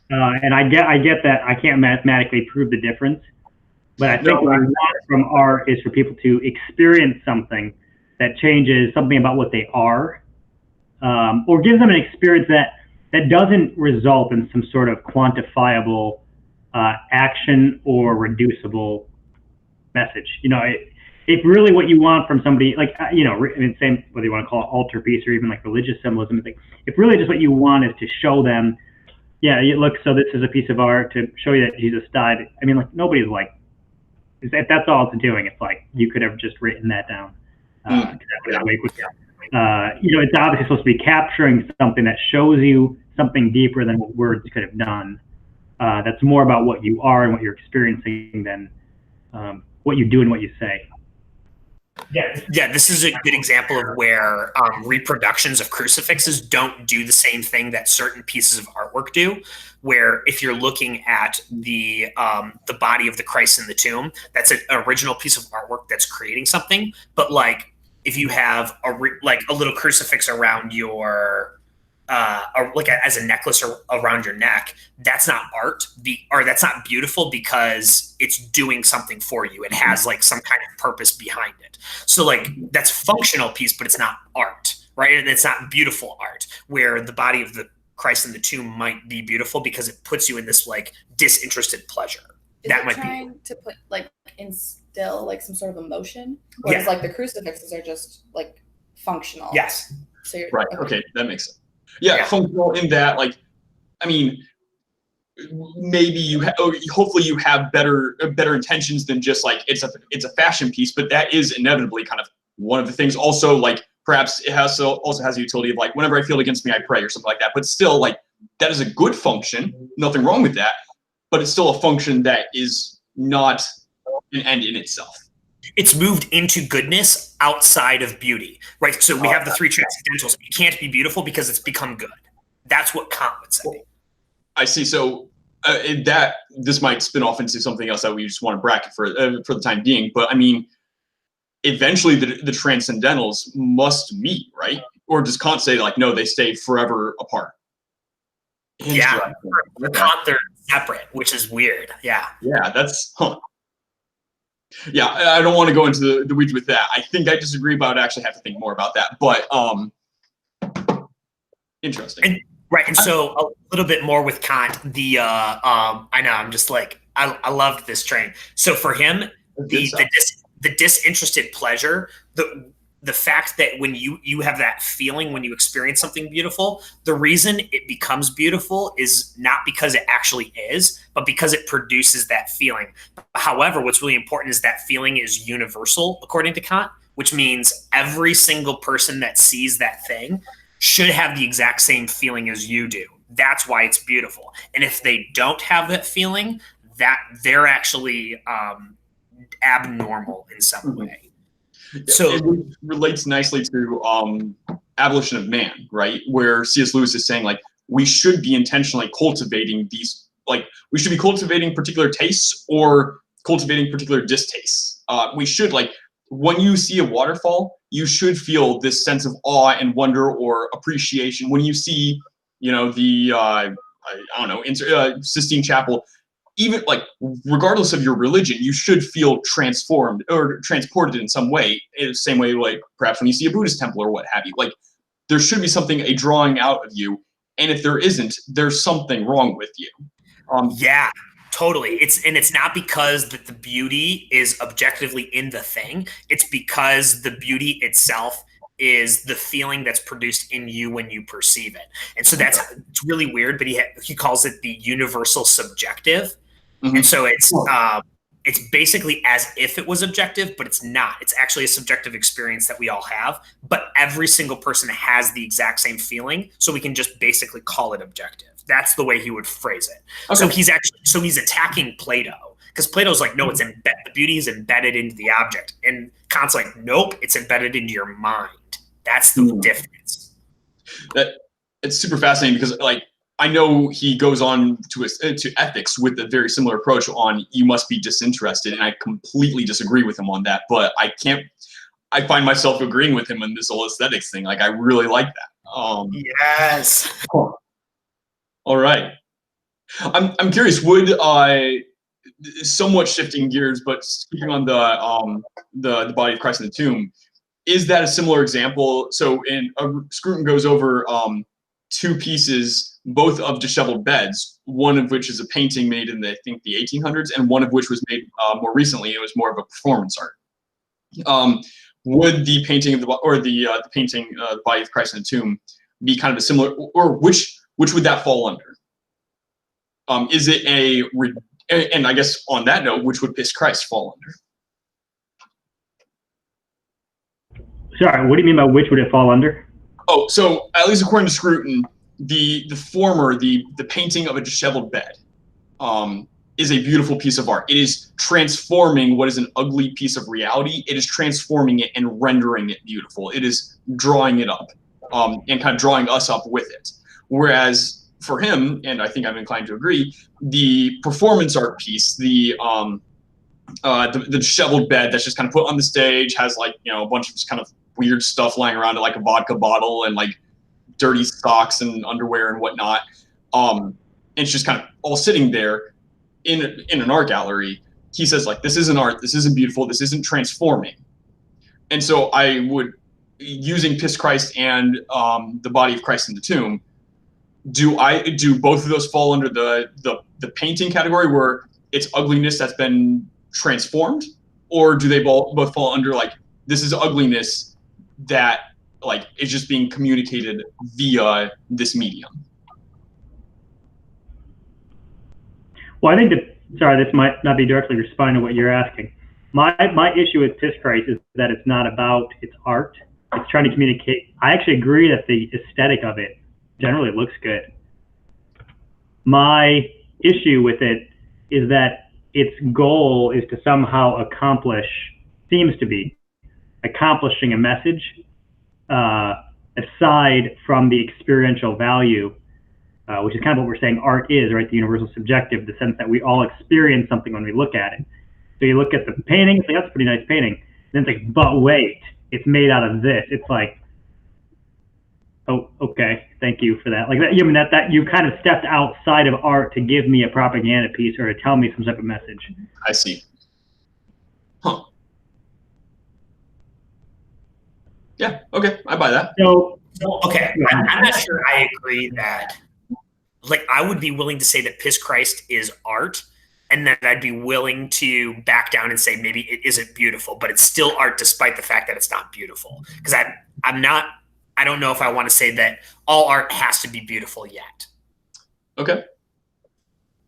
And I get that I can't mathematically prove the difference, but I think what I want from art is for people to experience something that changes something about what they are, or gives them an experience that doesn't result in some sort of quantifiable action or reducible message. if really what you want from somebody, like, I mean, same whether you want to call it altarpiece or even like religious symbolism, like, if really just what you want is to show them, yeah, look, so this is a piece of art to show you that Jesus died. I mean, like, nobody's like, if that's all it's doing, it's like you could have just written that down. It's obviously supposed to be capturing something that shows you something deeper than what words could have done. That's more about what you are and what you're experiencing than what you do and what you say. Yeah, this is a good example of where reproductions of crucifixes don't do the same thing that certain pieces of artwork do. Where if you're looking at the body of the Christ in the tomb, that's an original piece of artwork that's creating something. But like if you have a little crucifix around your as a necklace or around your neck, that's not art, or that's not beautiful because it's doing something for you. It has like some kind of purpose behind it. So like that's functional piece, but it's not art, right? And it's not beautiful art. Where the body of the Christ in the tomb might be beautiful because it puts you in this like disinterested pleasure. That might be trying to put like instill like some sort of emotion, whereas like the crucifixes are just like functional. Yes. So you're right. Okay, that makes sense. Yeah, functional in that, like, I mean, maybe hopefully you have better intentions than just like it's a fashion piece, but that is inevitably kind of one of the things. Also, like perhaps it also has a utility of like whenever I feel against me, I pray or something like that. But still, like that is a good function. Nothing wrong with that, but it's still a function that is not an end in itself. It's moved into goodness outside of beauty, right? So we have the three transcendentals. It can't be beautiful because it's become good. That's what Kant would say. I see. So this might spin off into something else that we just want to bracket for the time being. But I mean, eventually the transcendentals must meet, right? Or does Kant say like, no, they stay forever apart? Yeah, for Kant they're separate, which is weird. Yeah. Yeah, that's Yeah, I don't want to go into the weeds with that. I think I disagree, but I would actually have to think more about that. But interesting. And so a little bit more with Kant. I know I'm just like I loved this train. So for him, the disinterested pleasure, the fact that when you have that feeling when you experience something beautiful, the reason it becomes beautiful is not because it actually is, but because it produces that feeling. However, what's really important is that feeling is universal, according to Kant, which means every single person that sees that thing should have the exact same feeling as you do. That's why it's beautiful. And if they don't have that feeling, that they're actually abnormal in some way. So it relates nicely to Abolition of Man, right? Where C.S. Lewis is saying like we should be intentionally cultivating these, like we should be cultivating particular tastes or cultivating particular distastes. We should, like, when you see a waterfall, you should feel this sense of awe and wonder or appreciation. When you see, the Sistine Chapel, even like regardless of your religion, you should feel transformed or transported in some way, in the same way like perhaps when you see a Buddhist temple or what have you. Like there should be something, a drawing out of you, and if there isn't, there's something wrong with you. Yeah, totally. It's not because that the beauty is objectively in the thing. It's because the beauty itself is the feeling that's produced in you when you perceive it. And so it's really weird, but he calls it the universal subjective. Mm-hmm. And so it's basically as if it was objective, but it's not. It's actually a subjective experience that we all have, but every single person has the exact same feeling. So we can just basically call it objective. That's the way he would phrase it. Okay. So he's attacking Plato, because Plato's like, no, the beauty is embedded into the object. And Kant's like, nope, it's embedded into your mind. That's the difference. It's super fascinating because like, I know he goes on to ethics with a very similar approach on you must be disinterested, and I completely disagree with him on that. But I find myself agreeing with him on this whole aesthetics thing. Like I really like that. Yes. All right. I'm curious. Would somewhat shifting gears, but keeping on the body of Christ in the tomb, is that a similar example? So Scruton goes over two pieces, both of disheveled beds, one of which is a painting made in the 1800s, and one of which was made more recently. It was more of a performance art. would the painting of the painting Body of Christ in the Tomb be kind of a similar, or which would that fall under? Is it and I guess on that note, which would Piss Christ fall under? Sorry, what do you mean by which would it fall under? Oh, so at least according to Scruton, the former, the painting of a disheveled bed, is a beautiful piece of art. It is transforming what is an ugly piece of reality. It is transforming it and rendering it beautiful. It is drawing it up, and kind of drawing us up with it. Whereas for him, and I think I'm inclined to agree, the performance art piece, the disheveled bed that's just kind of put on the stage, has like, you know, a bunch of just kind of weird stuff lying around it, like a vodka bottle and like dirty socks and underwear and whatnot. It's just kind of all sitting there in an art gallery. He says, like, this isn't art, this isn't beautiful, this isn't transforming. And so I would, using Piss Christ and the Body of Christ in the Tomb, do both of those fall under the painting category where it's ugliness that's been transformed, or do they both fall under, like, this is ugliness that, like, is just being communicated via this medium? Well, I think sorry, this might not be directly responding to what you're asking. My issue with Piss Christ is that it's not about its art. It's trying to communicate. I actually agree that the aesthetic of it generally looks good. My issue with it is that its goal is to somehow seems to be accomplishing a message aside from the experiential value, which is kind of what we're saying art is, right? The universal subjective, the sense that we all experience something when we look at it. So you look at the painting, it's like, that's a pretty nice painting. Then it's like, but wait, it's made out of this. It's like, oh, okay, thank you for that. Like that, I mean, that you kind of stepped outside of art to give me a propaganda piece or to tell me some type of message. I see. Huh. Yeah, okay, I buy that. So, okay, I'm not sure I agree that, like, I would be willing to say that Piss Christ is art, and then I'd be willing to back down and say maybe it isn't beautiful, but it's still art despite the fact that it's not beautiful. Because I don't know if I want to say that all art has to be beautiful yet. Okay.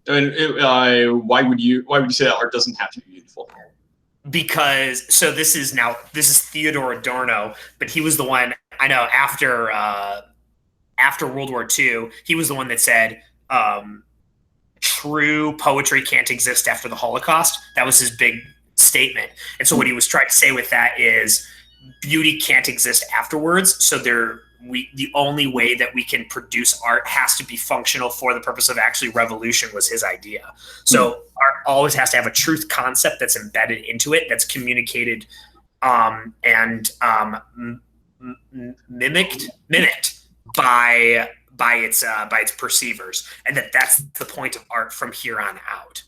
And why would you say that art doesn't have to be beautiful? Because this is Theodore Adorno, but he was the one I know after World War II, he was the one that said true poetry can't exist after the Holocaust. That was his big statement. And so what he was trying to say with that is beauty can't exist afterwards. So the only way that we can produce art has to be functional for the purpose of actually revolution, was his idea. So art always has to have a truth concept that's embedded into it, that's communicated and mimicked by its perceivers, and that's the point of art from here on out.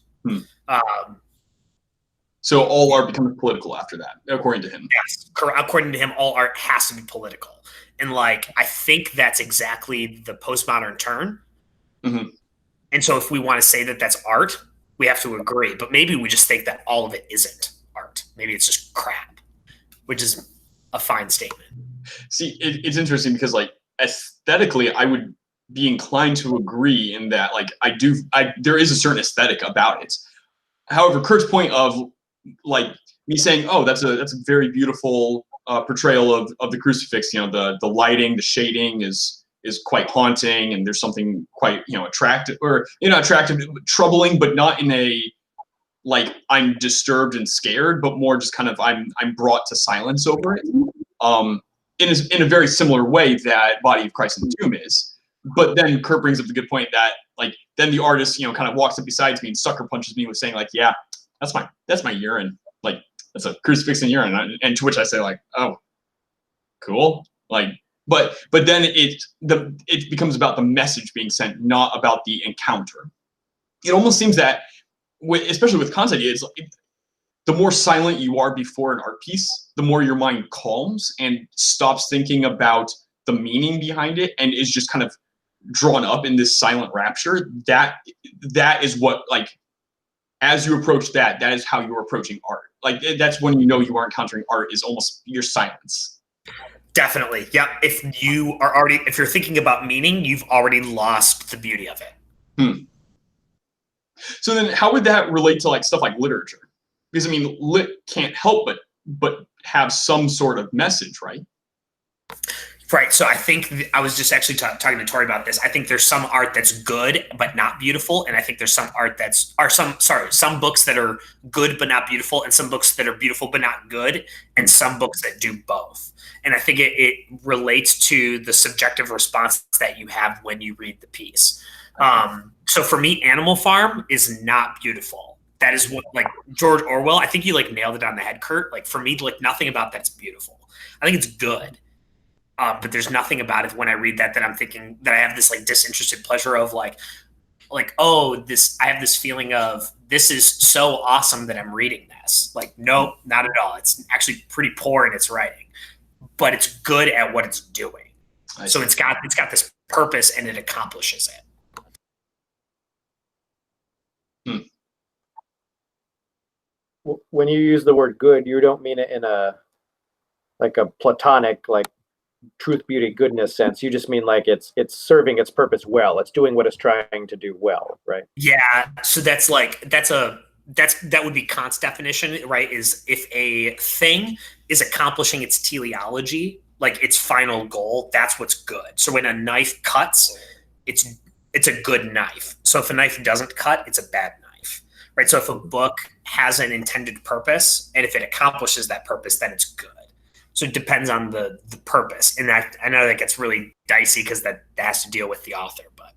So all art becomes political after that, according to him. Yes, according to him, all art has to be political, and like I think that's exactly the postmodern turn. Mm-hmm. And so, if we want to say that that's art, we have to agree. But maybe we just think that all of it isn't art. Maybe it's just crap, which is a fine statement. See, it's interesting because, like, aesthetically, I would be inclined to agree in that, like, there is a certain aesthetic about it. However, Kurt's point of, like, me saying, oh, that's a very beautiful portrayal of the crucifix, you know, the lighting, the shading is quite haunting, and there's something quite, you know, attractive, or, you know, attractive, troubling, but not in a, like, I'm disturbed and scared, but more just kind of I'm brought to silence over it. In a very similar way that Body of Christ in the Tomb is. But then Kurt brings up the good point that, like, then the artist, you know, kind of walks up beside me and sucker punches me with saying, like, yeah, that's my urine. Like, that's a crucifix and urine. And to which I say, like, oh, cool. Like, but then it becomes about the message being sent, not about the encounter. It almost seems that, especially with Kant's idea, it's like, the more silent you are before an art piece, the more your mind calms and stops thinking about the meaning behind it and is just kind of drawn up in this silent rapture. That is what, like, as you approach that is how you're approaching art. Like that's when you know you are encountering art, is almost your silence. Definitely. Yep. If you're thinking about meaning, you've already lost the beauty of it. So then how would that relate to like stuff like literature? Because I mean, lit can't help but have some sort of message, right? Right. So I think I was just actually talking to Tori about this. I think there's some art that's good but not beautiful, and I think there's some art some books that are good but not beautiful, and some books that are beautiful but not good, and some books that do both. And I think it relates to the subjective response that you have when you read the piece. So for me, Animal Farm is not beautiful. That is what, like, George Orwell, I think you like nailed it on the head, Kurt. Like, for me, like, nothing about that's beautiful. I think it's good. But there's nothing about it when I read that I'm thinking that I have this like disinterested pleasure of like, oh, I have this feeling of this is so awesome that I'm reading this. Like, nope, not at all. It's actually pretty poor in its writing, but it's good at what it's doing. So it's got this purpose and it accomplishes it. When you use the word good, you don't mean it in a platonic, like, truth, beauty, goodness sense. You just mean like it's serving its purpose well. It's doing what it's trying to do well, right? Yeah. So that would be Kant's definition, right? Is if a thing is accomplishing its teleology, like its final goal, that's what's good. So when a knife cuts, it's a good knife. So if a knife doesn't cut, it's a bad knife, right? So if a book has an intended purpose, and if it accomplishes that purpose, then it's good. So it depends on the purpose. And that, I know that gets really dicey because that has to deal with the author, but.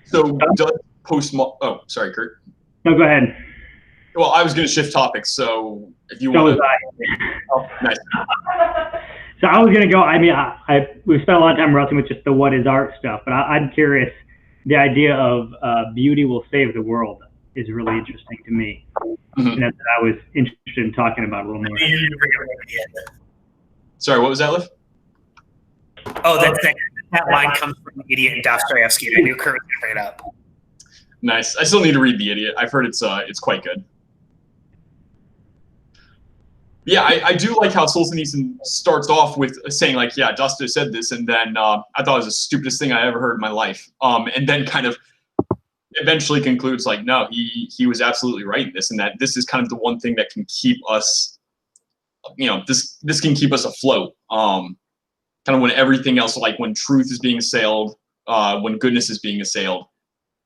So does oh, sorry, Kurt. No, go ahead. Well, I was going to shift topics, so if you So want was to. Oh, nice. So I was going to go, I mean, we've spent a lot of time wrestling with just the what is art stuff, but I'm curious, the idea of beauty will save the world is really interesting to me. Mm-hmm. And that's what I was interested in talking about a little more. Sorry, what was that, Liv? Oh, that line comes from Idiot and Dostoevsky. I knew Kurt was going to bring it up. Nice. I still need to read The Idiot. I've heard it's quite good. Yeah, I do like how Solzhenitsyn starts off with saying, like, yeah, Dosto said this, and then I thought it was the stupidest thing I ever heard in my life. And then kind of eventually concludes, like, no, he was absolutely right in this, and that this is kind of the one thing that can keep us, this can keep us afloat. Kind of when everything else, like when truth is being assailed, when goodness is being assailed,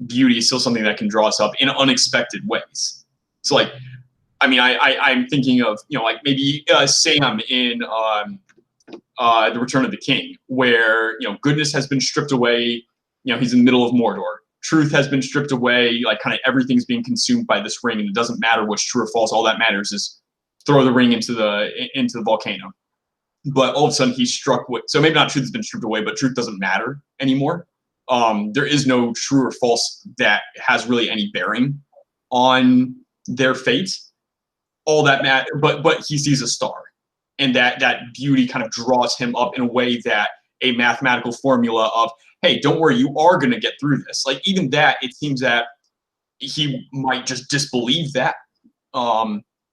beauty is still something that can draw us up in unexpected ways. So, like, I mean, I'm thinking of, like maybe Sam in The Return of the King, where, goodness has been stripped away. He's in the middle of Mordor. Truth has been stripped away. Like, kind of everything's being consumed by this ring, and it doesn't matter what's true or false. All that matters is throw the ring into the volcano. But all of a sudden he's struck with, so maybe not truth has been stripped away, but truth doesn't matter anymore. There is no true or false that has really any bearing on their fate. All that matter, but he sees a star, and that beauty kind of draws him up in a way that a mathematical formula of, hey, don't worry, you are going to get through this. Like, even that, it seems that he might just disbelieve that.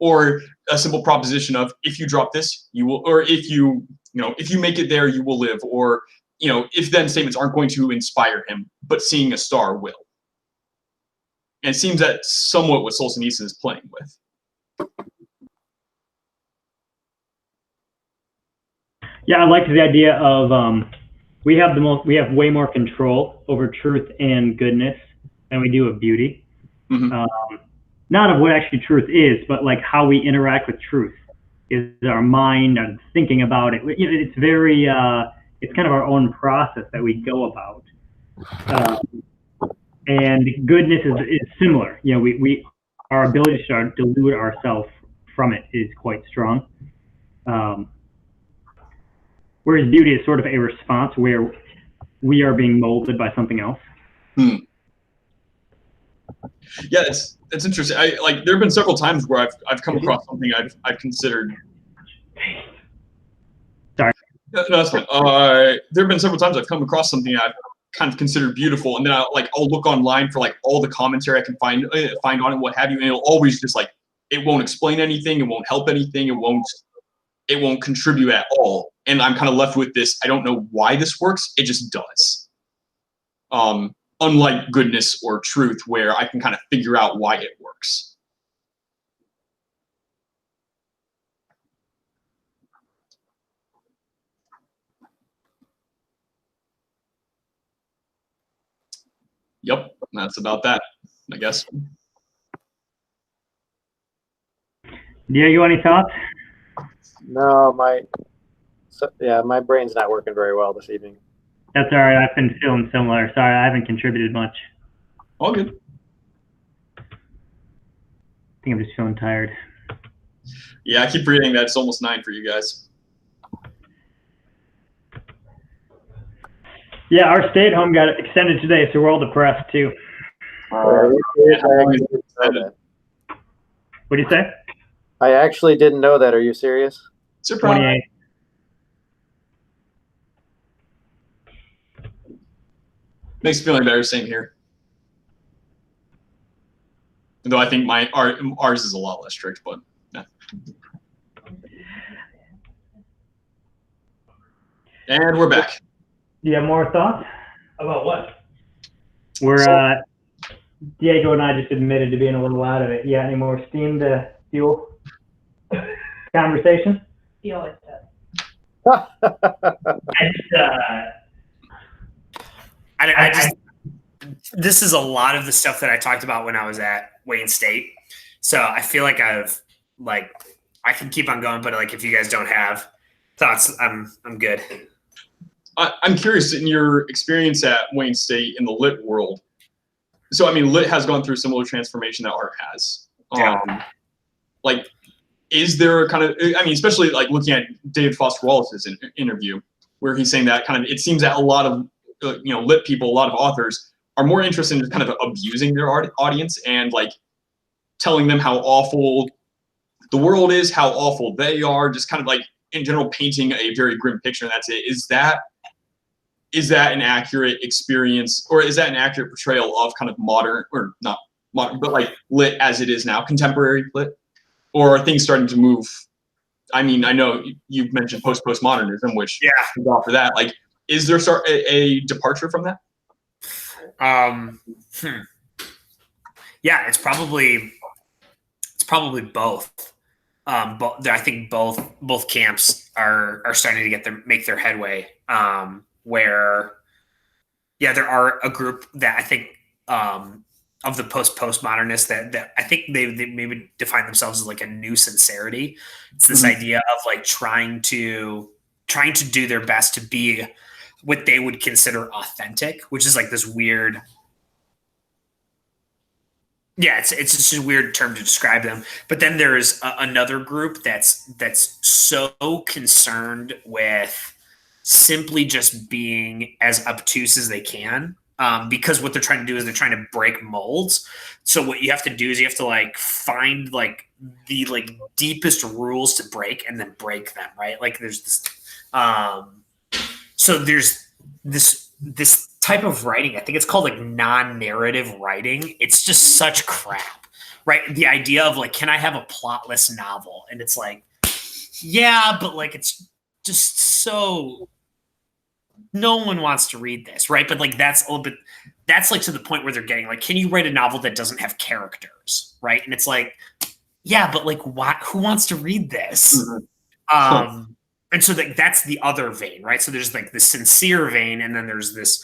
Or a simple proposition of, if you drop this, you will, or if you make it there, you will live. Or, if then statements aren't going to inspire him, but seeing a star will. And it seems that somewhat what Solzhenitsyn is playing with. Yeah, I like the idea of we have way more control over truth and goodness than we do of beauty. Mm-hmm. Not of what actually truth is, but like how we interact with truth is our mind and thinking about it. It's very, it's kind of our own process that we go about. And goodness is similar. Our ability to start delude ourselves from it is quite strong. Whereas beauty is sort of a response where we are being molded by something else. Yeah, it's interesting. There have been several times where I've come across something I've considered. Sorry. No, that's fine. There have been several times I've come across something kind of considered beautiful, and then I'll look online for like all the commentary I can find on it, what have you, and it'll always just like it won't explain anything, it won't help anything, it won't contribute at all, and I'm kind of left with this. I don't know why this works. It just does. Unlike goodness or truth, where I can kind of figure out why it works. Yep, that's about that, I guess. Diego, any thoughts? No, my brain's not working very well this evening. That's all right. I've been feeling similar. Sorry, I haven't contributed much. All good. I think I'm just feeling tired. Yeah, I keep reading that it's almost 9 for you guys. Yeah, our stay-at-home got extended today, so we're all depressed too. What do you say? I actually didn't know that. Are you serious? Surprise. 28. Makes me feeling better. Same here. Though I think ours is a lot less strict, but yeah. And we're back. Do you have more thoughts? About what? We're Diego and I just admitted to being a little out of it. Yeah, any more steam to fuel conversation? Feel like that. This is a lot of the stuff that I talked about when I was at Wayne State. So I feel like I can keep on going, but like if you guys don't have thoughts, I'm good. I'm curious in your experience at Wayne State in the lit world. So I mean, lit has gone through similar transformation that art has. Like, is there a kind of? I mean, especially like looking at David Foster Wallace's interview, where he's saying that kind of it seems that a lot of lit people, a lot of authors are more interested in kind of abusing their audience and like telling them how awful the world is, how awful they are, just kind of like in general painting a very grim picture. And that's it. Is that an accurate experience, or is that an accurate portrayal of kind of modern, or not modern, but like lit as it is now, contemporary lit? Or are things starting to move? I mean, I know you've mentioned postmodernism, which is for that. Like, is there a departure from that? Yeah, it's probably both. But I think both camps are starting to make their headway. Where, there are a group that I think of the postmodernists that I think they maybe define themselves as like a new sincerity. It's this idea of like trying to do their best to be what they would consider authentic, which is like this weird. Yeah, it's just a weird term to describe them. But then there's another group that's so concerned with simply just being as obtuse as they can, because what they're trying to do is they're trying to break molds. So what you have to do is you have to like find like the like deepest rules to break and then break them, right? Like there's this, so there's this type of writing. I think it's called like non-narrative writing. It's just such crap, right? The idea of like, can I have a plotless novel? And it's like, yeah, but like it's just so. No one wants to read this, right? But like that's a little bit. That's like to the point where they're getting like, can you write a novel that doesn't have characters, right? And it's like, yeah, but like, what? Who wants to read this? And so that's the other vein, right? So there's like the sincere vein, and then there's this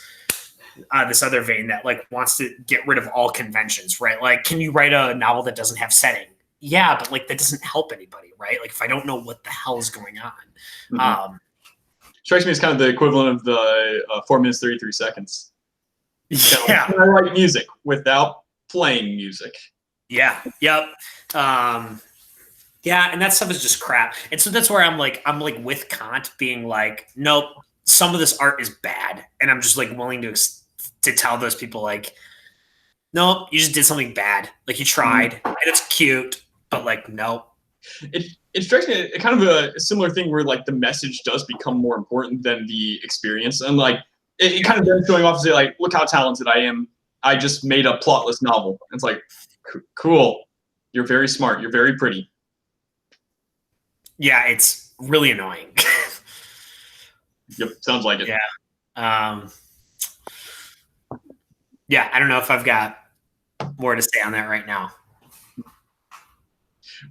other vein that like wants to get rid of all conventions, right? Like, can you write a novel that doesn't have setting? Yeah, but like that doesn't help anybody, right? Like if I don't know what the hell is going on. Strikes me as kind of the equivalent of the 4 minutes 33 seconds. Yeah, I write music without playing music. Yeah. Yep. Yeah, and that stuff is just crap. And so that's where I'm like with Kant being like, nope, some of this art is bad, and I'm just like willing to tell those people like, nope, you just did something bad. Like you tried, and it's cute, but like nope. It strikes me kind of a similar thing where like the message does become more important than the experience, and like it kind of then showing off to say like, look how talented I am. I just made a plotless novel. It's like, cool. You're very smart. You're very pretty. Yeah, it's really annoying. Yep, sounds like it. Yeah. Yeah, I don't know if I've got more to say on that right now.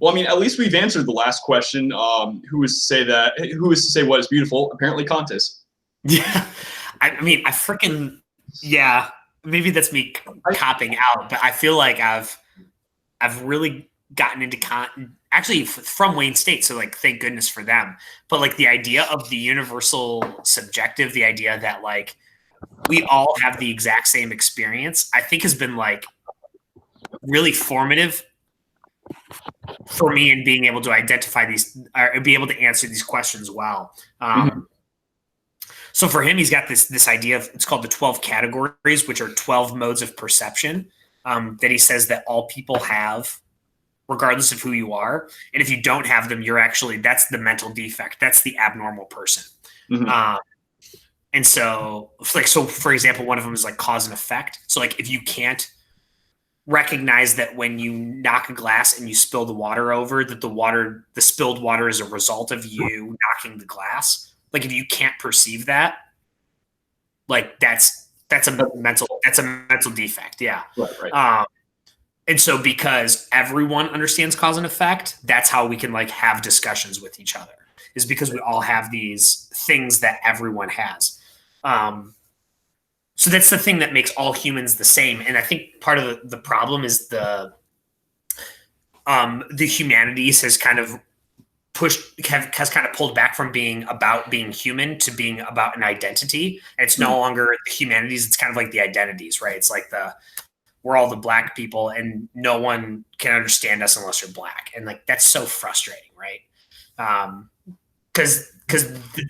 Well, I mean, at least we've answered the last question. Who is to say that? Who is to say what is beautiful? Apparently, Contis. Yeah, I mean, I freaking yeah. Maybe that's me copping out, but I feel like I've really gotten into actually from Wayne State, so like thank goodness for them. But like the idea of the universal subjective, the idea that like we all have the exact same experience, I think has been like really formative for me in being able to identify these or be able to answer these questions well. So for him, he's got this idea of, it's called the 12 categories, which are 12 modes of perception that he says that all people have, regardless of who you are. And if you don't have them, you're actually, that's the mental defect. That's the abnormal person. And so for example, one of them is like cause and effect. So like if you can't recognize that when you knock a glass and you spill the water over, that the spilled water is a result of you knocking the glass. Like if you can't perceive that, like that's a mental defect. Yeah. Right. And so because everyone understands cause and effect, that's how we can like have discussions with each other, is because we all have these things that everyone has. So that's the thing that makes all humans the same. And I think part of the problem is the humanities has kind of has kind of pulled back from being about being human to being about an identity. And it's no longer the humanities. It's kind of like the identities, right? It's like we're all the black people and no one can understand us unless you're black. And like, that's so frustrating, right? Because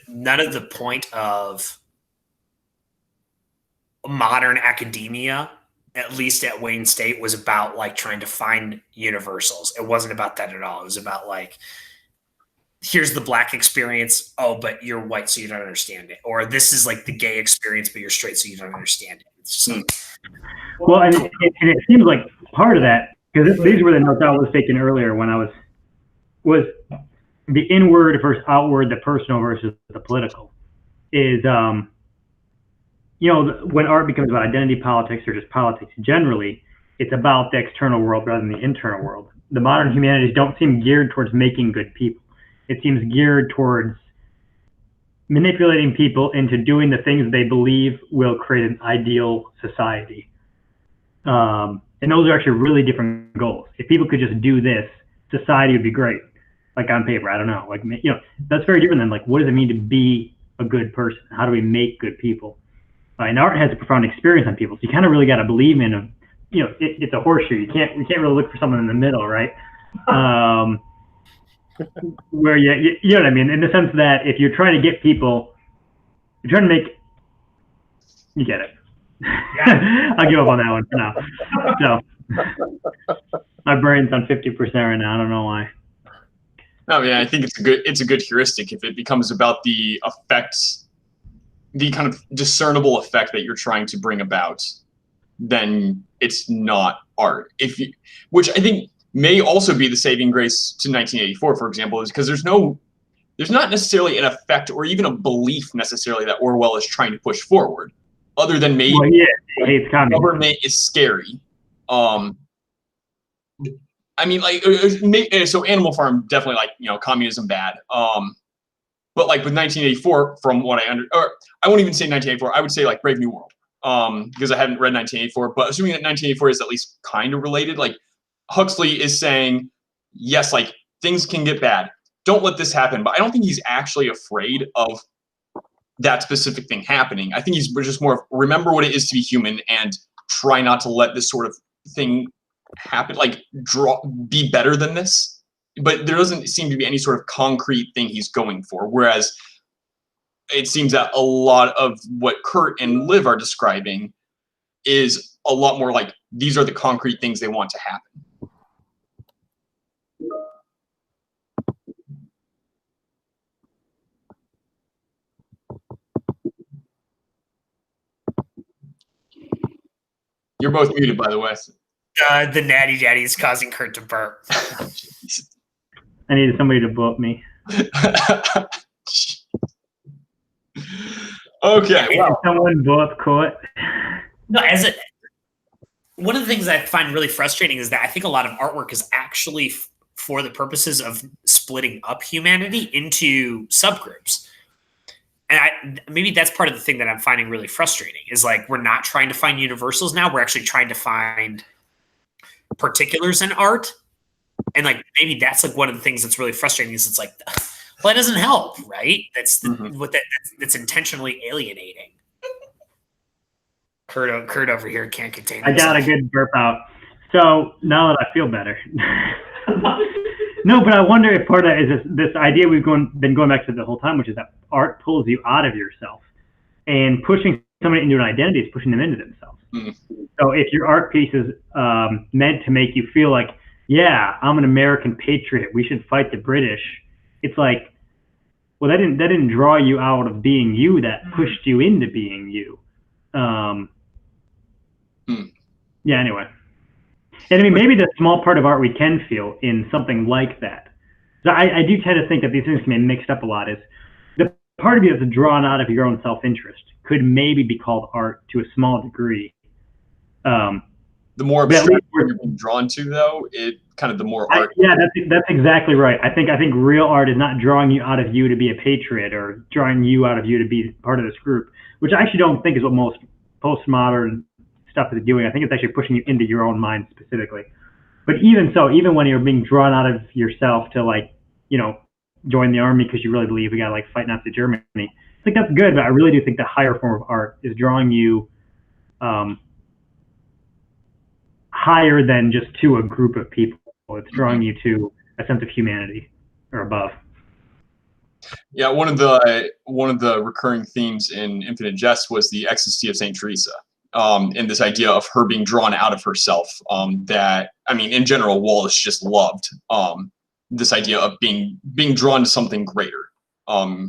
none of the point of modern academia, at least at Wayne State, was about like trying to find universals. It wasn't about that at all. It was about like, here's the black experience. Oh, but you're white, so you don't understand it. Or this is like the gay experience, but you're straight, so you don't understand it. It's just well, and it seems like part of that, because these were the notes I was taking earlier when I was the inward versus outward, the personal versus the political, is when art becomes about identity politics or just politics generally, it's about the external world rather than the internal world. The modern humanities don't seem geared towards making good people. It seems geared towards manipulating people into doing the things they believe will create an ideal society. And those are actually really different goals. If people could just do this, society would be great. Like on paper, I don't know. Like, that's very different than like, what does it mean to be a good person? How do we make good people? And art has a profound experience on people. So you kind of really got to believe in it's a horseshoe. We can't really look for someone in the middle, right? Where you know what I mean, in the sense that if you're trying to get people, you're trying to make, you get it. I'll give up on that one for now. So my brain's on 50% right now. I don't know why. No, yeah, I think it's a good heuristic. If it becomes about the effects, the kind of discernible effect that you're trying to bring about, then it's not art. Which I think may also be the saving grace to 1984, for example, is because there's not necessarily an effect or even a belief necessarily that Orwell is trying to push forward, other than maybe government is scary. I mean, like, so Animal Farm definitely, like, communism bad. But like with 1984, from what I won't even say 1984. I would say like Brave New World, because I haven't read 1984. But assuming that 1984 is at least kind of related, like Huxley is saying, yes, like things can get bad. Don't let this happen. But I don't think he's actually afraid of that specific thing happening. I think he's just more of, remember what it is to be human and try not to let this sort of thing happen. Like be better than this. But there doesn't seem to be any sort of concrete thing he's going for. Whereas it seems that a lot of what Kurt and Liv are describing is a lot more like these are the concrete things they want to happen. You're both muted, by the way. The natty daddy is causing Kurt to burp. I needed somebody to book me. Okay. Can someone book Kurt? No, one of the things I find really frustrating is that I think a lot of artwork is actually for the purposes of splitting up humanity into subgroups. And maybe that's part of the thing that I'm finding really frustrating is like, we're not trying to find universals now. We're actually trying to find particulars in art. And like, maybe that's like one of the things that's really frustrating is it's like, well, that doesn't help, right? That's that's intentionally alienating. Kurt over here can't contain himself. I got a good burp out. So now that I feel better. No, but I wonder if part of it is this idea we've been going back to the whole time, which is that art pulls you out of yourself, and pushing somebody into an identity is pushing them into themselves. So if your art piece is meant to make you feel like, yeah, I'm an American patriot, we should fight the British, it's like, well, that didn't draw you out of being you, that pushed you into being you. Yeah, anyway. And I mean, maybe the small part of art we can feel in something like that. So I do tend to think that these things can be mixed up a lot. Is the part of you that's drawn out of your own self-interest could maybe be called art to a small degree. The more abstract you're being drawn to, though, the more art. Yeah, that's exactly right. I think real art is not drawing you out of you to be a patriot or drawing you out of you to be part of this group, which I actually don't think is what most postmodern stuff is doing. I think it's actually pushing you into your own mind specifically. But even so, even when you're being drawn out of yourself to, like, you know, join the army because you really believe we got to like fight Nazi Germany, I think that's good, but I really do think the higher form of art is drawing you higher than just to a group of people. It's drawing you to a sense of humanity or above. Yeah, one of the recurring themes in Infinite Jest was the ecstasy of Saint Teresa. And this idea of her being drawn out of herself, that, I mean, in general, Wallace just loved this idea of being drawn to something greater. I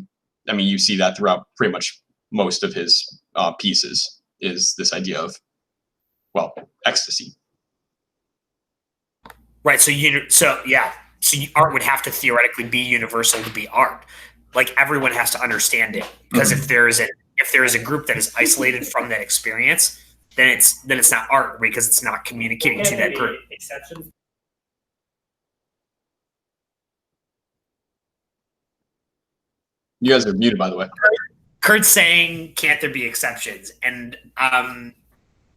mean, you see that throughout pretty much most of his pieces, is this idea of, well, ecstasy. Right. So art would have to theoretically be universal to be art. Like, everyone has to understand it, because if there is a group that is isolated from that experience, then it's not art, because it's not communicating to that group. Exceptions. You guys are muted, by the way. Kurt's saying, can't there be exceptions? And I'm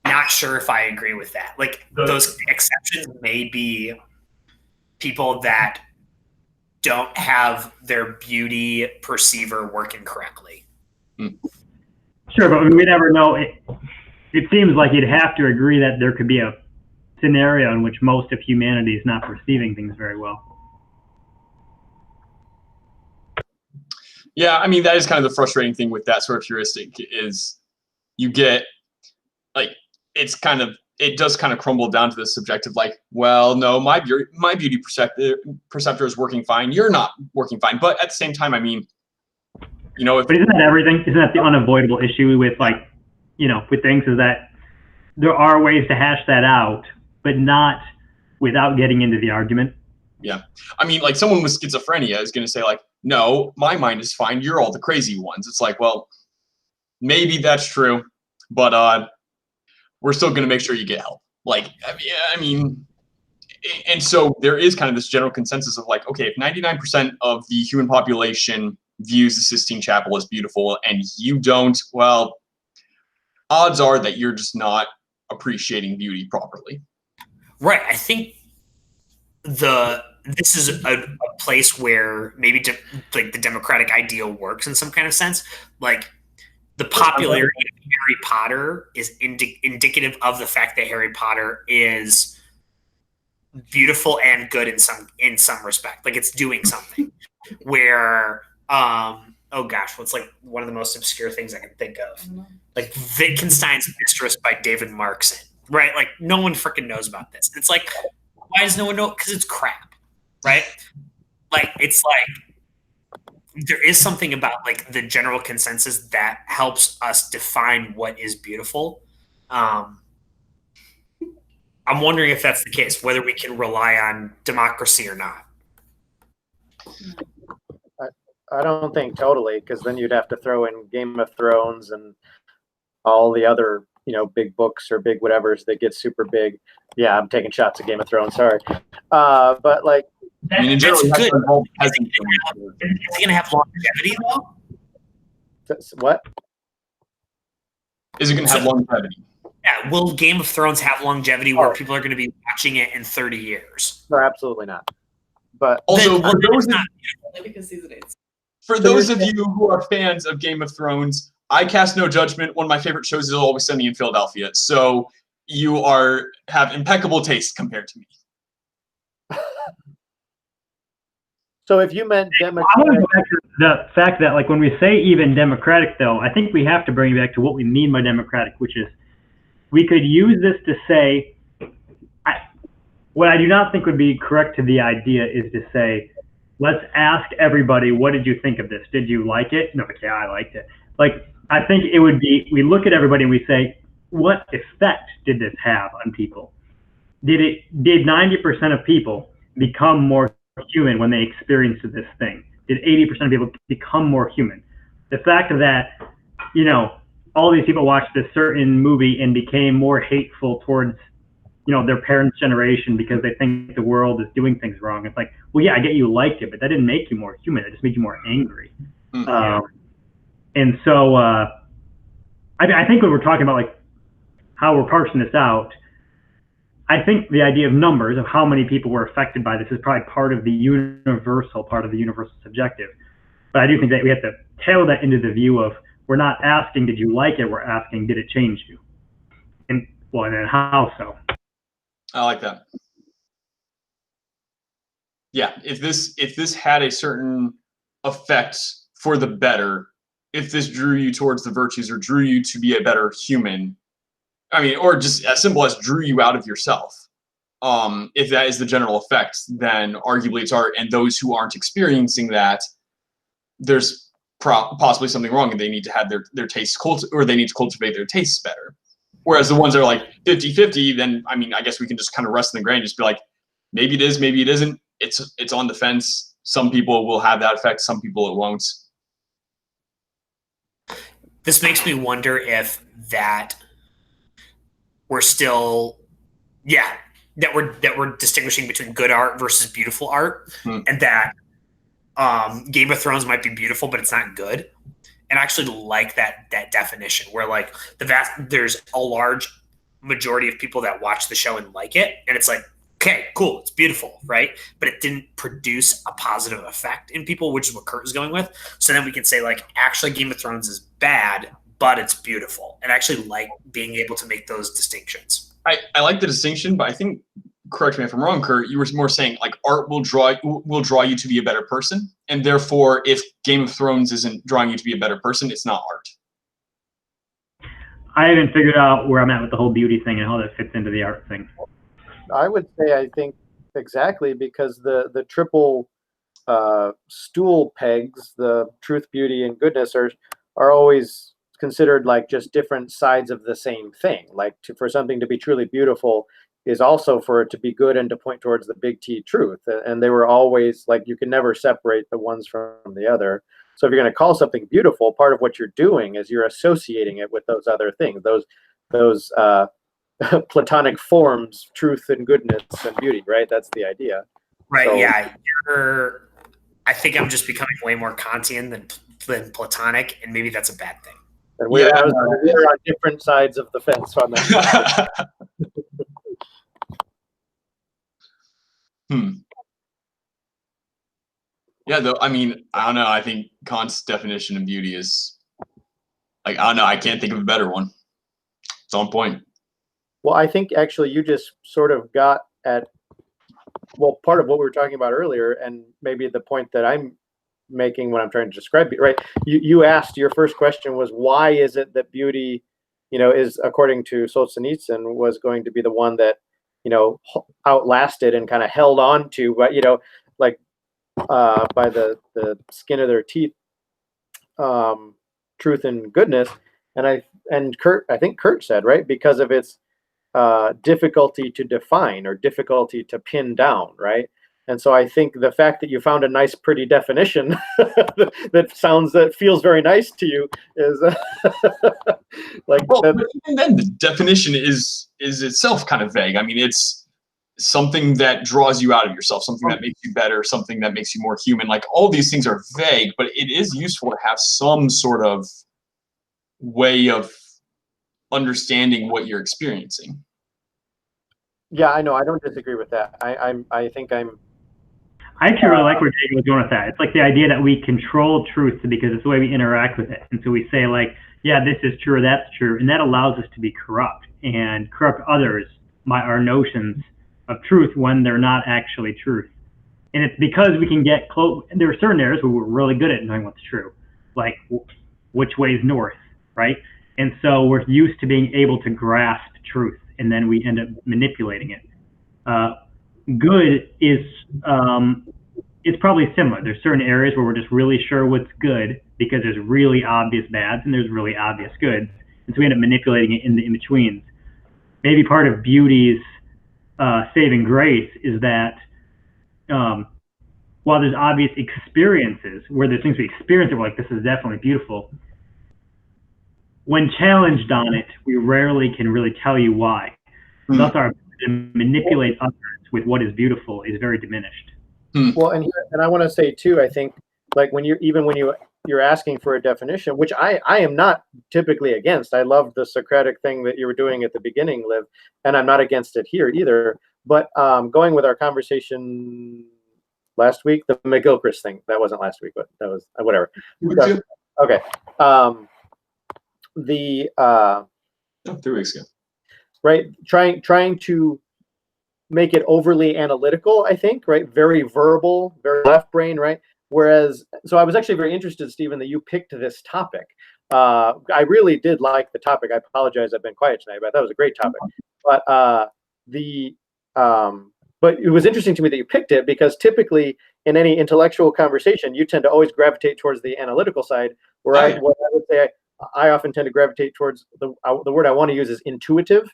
not sure if I agree with that. Like, those exceptions may be people that don't have their beauty perceiver working correctly. Sure, but we never know. It seems like you'd have to agree that there could be a scenario in which most of humanity is not perceiving things very well. Yeah, I mean, that is kind of the frustrating thing with that sort of heuristic, is you get, like, it does kind of crumble down to the subjective, like, well, no, my beauty perceptor is working fine, you're not working fine. But at the same time, I mean, you know, but isn't that everything? Isn't that the unavoidable issue with, like, you know, with things, is that there are ways to hash that out, but not without getting into the argument? Yeah. I mean, like, someone with schizophrenia is going to say, like, no, my mind is fine, you're all the crazy ones. It's like, well, maybe that's true, but we're still going to make sure you get help. Like, I mean, and so there is kind of this general consensus of, like, okay, if 99% of the human population views the Sistine Chapel as beautiful and you don't, well, odds are that you're just not appreciating beauty properly. Right. I think this is a place where maybe like the democratic ideal works in some kind of sense. Like, the popularity of Harry Potter is indicative of the fact that Harry Potter is beautiful and good in some respect. Like, it's doing something. Where oh gosh, what's like one of the most obscure things I can think of? Like Wittgenstein's Mistress by David Markson. Right? Like, no one freaking knows about this. It's like, why does no one know? Because it's crap. Right? Like, it's like, there is something about, like, the general consensus that helps us define what is beautiful. I'm wondering if that's the case, whether we can rely on democracy or not. I don't think totally, because then you'd have to throw in Game of Thrones and all the other, big books or big whatevers that get super big. Yeah, I'm taking shots at Game of Thrones. Sorry, but like, I mean, in general, That's you have good. to involve Is it peasants. going to have longevity, though? what? Is it going to have longevity? Yeah. Will Game of Thrones have longevity where Oh. people are going to be watching it in 30 years? No, absolutely not. But Also, Then- well, for then those it's not. Only because season 8's For those of you who are fans of Game of Thrones, I cast no judgment. One of my favorite shows is Always Sunny in Philadelphia. So you have impeccable taste compared to me. so if you meant I want to Democratic, go back to the fact that, like, when we say even democratic, though, I think we have to bring it back to what we mean by democratic, which is we could use this to say, what I do not think would be correct to the idea is to say, let's ask everybody, what did you think of this? Did you like it? No, okay, I liked it. Like, I think it would be, we look at everybody and we say, what effect did this have on people? Did 90% of people become more human when they experienced this thing? Did 80% of people become more human? The fact that, all these people watched this certain movie and became more hateful towards, their parents' generation because they think the world is doing things wrong. It's like, well, yeah, I get you liked it, but that didn't make you more human. It just made you more angry. And so I think when we're talking about, like, how we're parsing this out, I think the idea of numbers, of how many people were affected by this, is probably part of the universal subjective. But I do think that we have to tailor that into the view of, we're not asking, did you like it? We're asking, did it change you? And then how so? I like that. Yeah, if this had a certain effect for the better, if this drew you towards the virtues or drew you to be a better human, I mean, or just as simple as drew you out of yourself, if that is the general effect, then arguably it's art. And those who aren't experiencing that, there's possibly something wrong, and they need to have their tastes or they need to cultivate their tastes better. Whereas the ones that are like 50-50, then, I mean, I guess we can just kind of rest in the grain and just be like, maybe it is, maybe it isn't. It's on the fence. Some people will have that effect. Some people it won't. This makes me wonder if that we're still, that we're distinguishing between good art versus beautiful art, and that Game of Thrones might be beautiful, but it's not good. And I actually like that definition, where, like, there's a large majority of people that watch the show and like it, and it's like, okay, cool, it's beautiful, right? But it didn't produce a positive effect in people, which is what Kurt is going with. So then we can say, like, actually Game of Thrones is bad, but it's beautiful. And I actually like being able to make those distinctions. I like the distinction, but I think, correct me if I'm wrong, Kurt, you were more saying, like, art will draw you to be a better person, and therefore, if Game of Thrones isn't drawing you to be a better person, it's not art. I haven't figured out where I'm at with the whole beauty thing and how that fits into the art thing. I would say I think exactly, because the triple stool pegs, the truth, beauty, and goodness, are always considered like just different sides of the same thing. Like, for something to be truly beautiful is also for it to be good and to point towards the big T truth. And they were always like, you can never separate the ones from the other. So if you're going to call something beautiful, part of what you're doing is you're associating it with those other things, those platonic forms, truth and goodness and beauty, right? That's the idea. Right. So, yeah. I think I'm just becoming way more Kantian than Platonic, and maybe that's a bad thing. and we're on different sides of the fence on that. Yeah, though, I mean, I don't know. I think Kant's definition of beauty is, like, I don't know. I can't think of a better one. It's on point. Well, I think actually you just sort of got at, well, part of what we were talking about earlier, and maybe the point that I'm making when I'm trying to describe it, right? You asked, your first question was, why is it that beauty, is, according to Solzhenitsyn, was going to be the one that, outlasted and kind of held on to, but, like, by the skin of their teeth, truth and goodness. And Kurt, I think Kurt said, right, because of its difficulty to define or difficulty to pin down, right? And so I think the fact that you found a nice, pretty definition that feels very nice to you is like. Well, but even then, the definition is itself kind of vague. I mean, it's something that draws you out of yourself, something that makes you better, something that makes you more human. Like, all these things are vague, but it is useful to have some sort of way of understanding what you're experiencing. Yeah, I know. I don't disagree with that. I think I'm. I actually really like where David was going with that. It's like the idea that we control truth because it's the way we interact with it. And so we say like, yeah, this is true or that's true. And that allows us to be corrupt and corrupt others, our notions of truth when they're not actually truth. And it's because we can get close. There are certain areas where we're really good at knowing what's true, like which way is north, right? And so we're used to being able to grasp truth, and then we end up manipulating it. Good is it's probably similar. There's certain areas where we're just really sure what's good because there's really obvious bads and there's really obvious goods, and so we end up manipulating it in the in-betweens. Maybe part of beauty's saving grace is that while there's obvious experiences where there's things we experience that we're like, this is definitely beautiful, when challenged on it, we rarely can really tell you why. Thus, our ability to manipulate others with what is beautiful is very diminished. Well, and I want to say too, I think like when you're asking for a definition, which I am not typically against. I love the Socratic thing that you were doing at the beginning, Liv, and I'm not against it here either. But going with our conversation last week, the McGilchrist thing, that wasn't last week, but that was whatever. Okay. 3 weeks ago. Right, trying to make it overly analytical, I think, right? Very verbal, very left brain, right? Whereas, so I was actually very interested, Stephen, that you picked this topic. I really did like the topic. I apologize, I've been quiet tonight, but that was a great topic. But but it was interesting to me that you picked it because typically in any intellectual conversation, you tend to always gravitate towards the analytical side. Where what I would say, I often tend to gravitate towards the word I want to use is intuitive.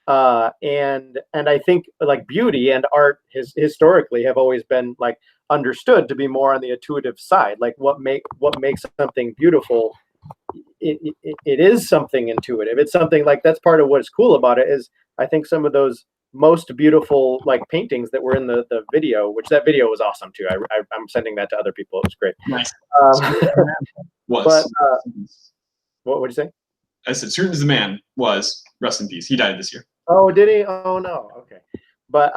And I think like beauty and art historically have always been like understood to be more on the intuitive side. Like what makes something beautiful, it is something intuitive. It's something like that's part of what's cool about it is I think some of those most beautiful like paintings that were in the video, which that video was awesome too. I'm sending that to other people. It was great. Nice. But what would you say? I said, certain as the man was, rest in peace. He died this year. Oh, did he? Oh no. Okay. But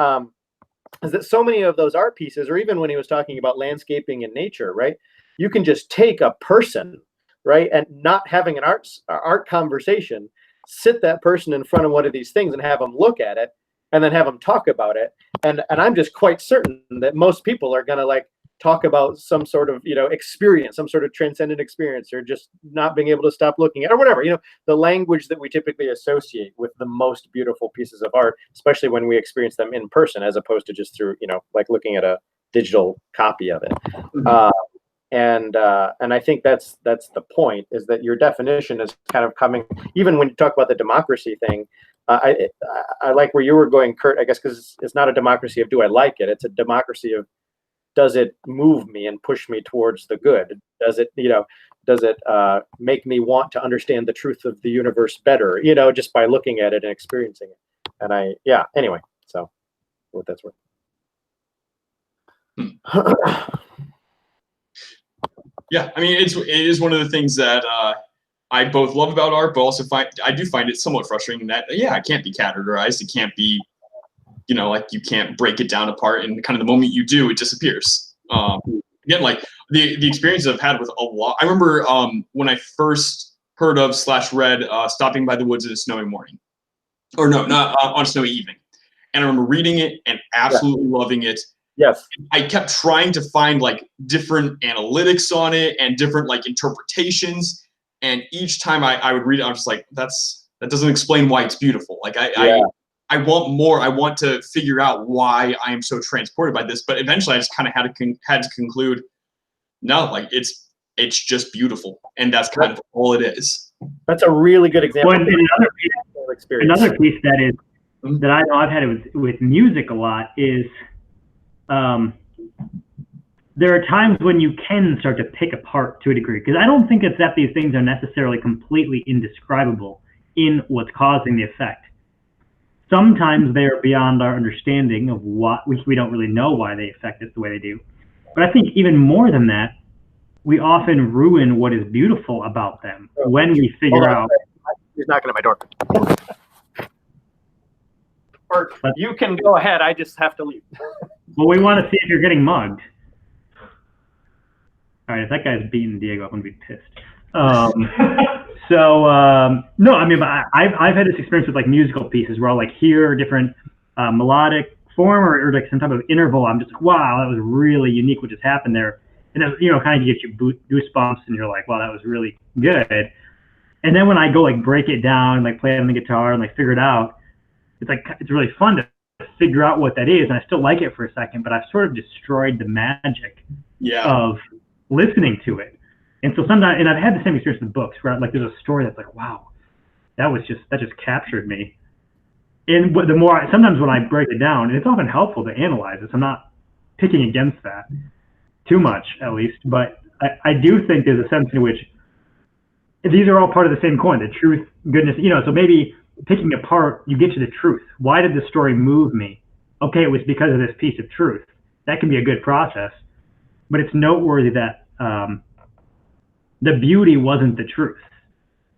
is that so many of those art pieces, or even when he was talking about landscaping and nature, right? You can just take a person, right, and not having an art conversation, sit that person in front of one of these things and have them look at it, and then have them talk about it. And I'm just quite certain that most people are gonna like talk about some sort of, experience, some sort of transcendent experience, or just not being able to stop looking at, or whatever, the language that we typically associate with the most beautiful pieces of art, especially when we experience them in person, as opposed to just through, like looking at a digital copy of it. Mm-hmm. And I think that's the point, is that your definition is kind of coming, even when you talk about the democracy thing, I like where you were going, Kurt, I guess, because it's not a democracy of do I like it, it's a democracy of does it move me and push me towards the good? Does it, make me want to understand the truth of the universe better, just by looking at it and experiencing it? And anyway, so what that's worth. Yeah, I mean, it is one of the things that I both love about art, but also I do find it somewhat frustrating that, it can't be categorized. It can't be, like you can't break it down apart, and kind of the moment you do, it disappears. Again, like the experience I've had with a lot. I remember when I first heard of / read Stopping by the Woods in a Snowy Morning, or no, not on a snowy evening. And I remember reading it and absolutely loving it. Yes. I kept trying to find like different analytics on it and different like interpretations. And each time I would read it, I was just like, that doesn't explain why it's beautiful. Like I want more. I want to figure out why I am so transported by this. But eventually I just kind of had to conclude, no, like it's just beautiful. And that's kind of all it is. That's a really good example. Well, another piece that is that I know I've had it with music a lot is there are times when you can start to pick apart to a degree, because I don't think it's that these things are necessarily completely indescribable in what's causing the effect. Sometimes they are beyond our understanding of what we don't really know why they affect us the way they do. But I think even more than that, we often ruin what is beautiful about them when we figure out. He's knocking at my door. Or you can go ahead. I just have to leave. Well, we want to see if you're getting mugged. All right, if that guy's beating Diego, I'm gonna be pissed. No, I mean, I've had this experience with like musical pieces where I'll like hear a different melodic form or like some type of interval. I'm just like, wow, that was really unique what just happened there. And it, you know, kind of gets you goosebumps, and you're like, wow, that was really good. And then when I go like break it down, like play it on the guitar and like figure it out, it's really fun to figure out what that is. And I still like it for a second, but I've sort of destroyed the magic of listening to it. And so sometimes, and I've had the same experience with books where like there's a story that's like, wow, that just captured me. And the more sometimes when I break it down, and it's often helpful to analyze it, so I'm not picking against that too much, at least, but I do think there's a sense in which these are all part of the same coin, the truth, goodness, you know, so maybe picking apart, you get to the truth. Why did the story move me? Okay, it was because of this piece of truth. That can be a good process, but it's noteworthy that the beauty wasn't the truth.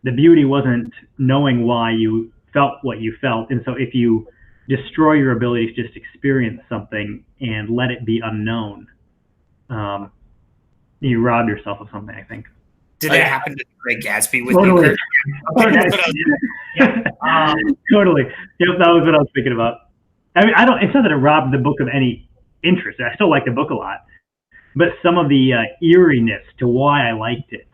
The beauty wasn't knowing why you felt what you felt. And so if you destroy your ability to just experience something and let it be unknown, you rob yourself of something, I think. Did that happen to The Great Gatsby with Totally. you, Kurt? Totally. Yep, that was what I was thinking about. I mean, it's not that it robbed the book of any interest. I still like the book a lot, but some of the eeriness to why I liked it.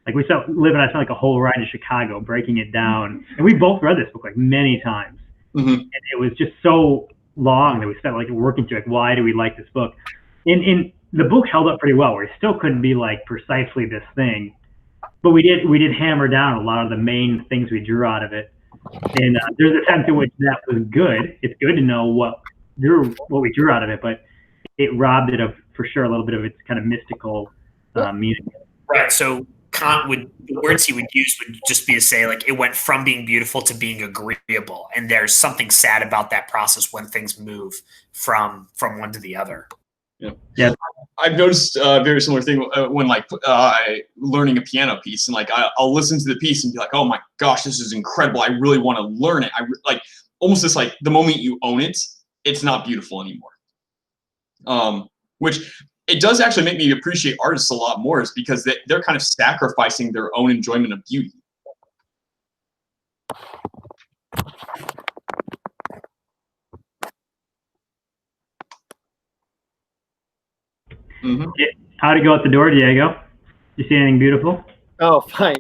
Like I spent like a whole ride to Chicago breaking it down, and we both read this book like many times. Mm-hmm. And it was just so long that we spent like working through like, why do we like this book? In the book held up pretty well, where it still couldn't be like precisely this thing, but we did hammer down a lot of the main things we drew out of it. And there's a sense in which that was good. It's good to know what we drew out of it, but it robbed it of, for sure, a little bit of its kind of mystical meaning. Right. So Kant the words he would use would just be to say like it went from being beautiful to being agreeable, and there's something sad about that process when things move from one to the other. Yeah. I've noticed a very similar thing when like learning a piano piece, and like I'll listen to the piece and be like, oh my gosh, this is incredible. I really want to learn it. Like almost this like the moment you own it, it's not beautiful anymore. Which it does actually make me appreciate artists a lot more, is because they're kind of sacrificing their own enjoyment of beauty. Mm-hmm. How'd it go at the door, Diego? You see anything beautiful? Oh, fine.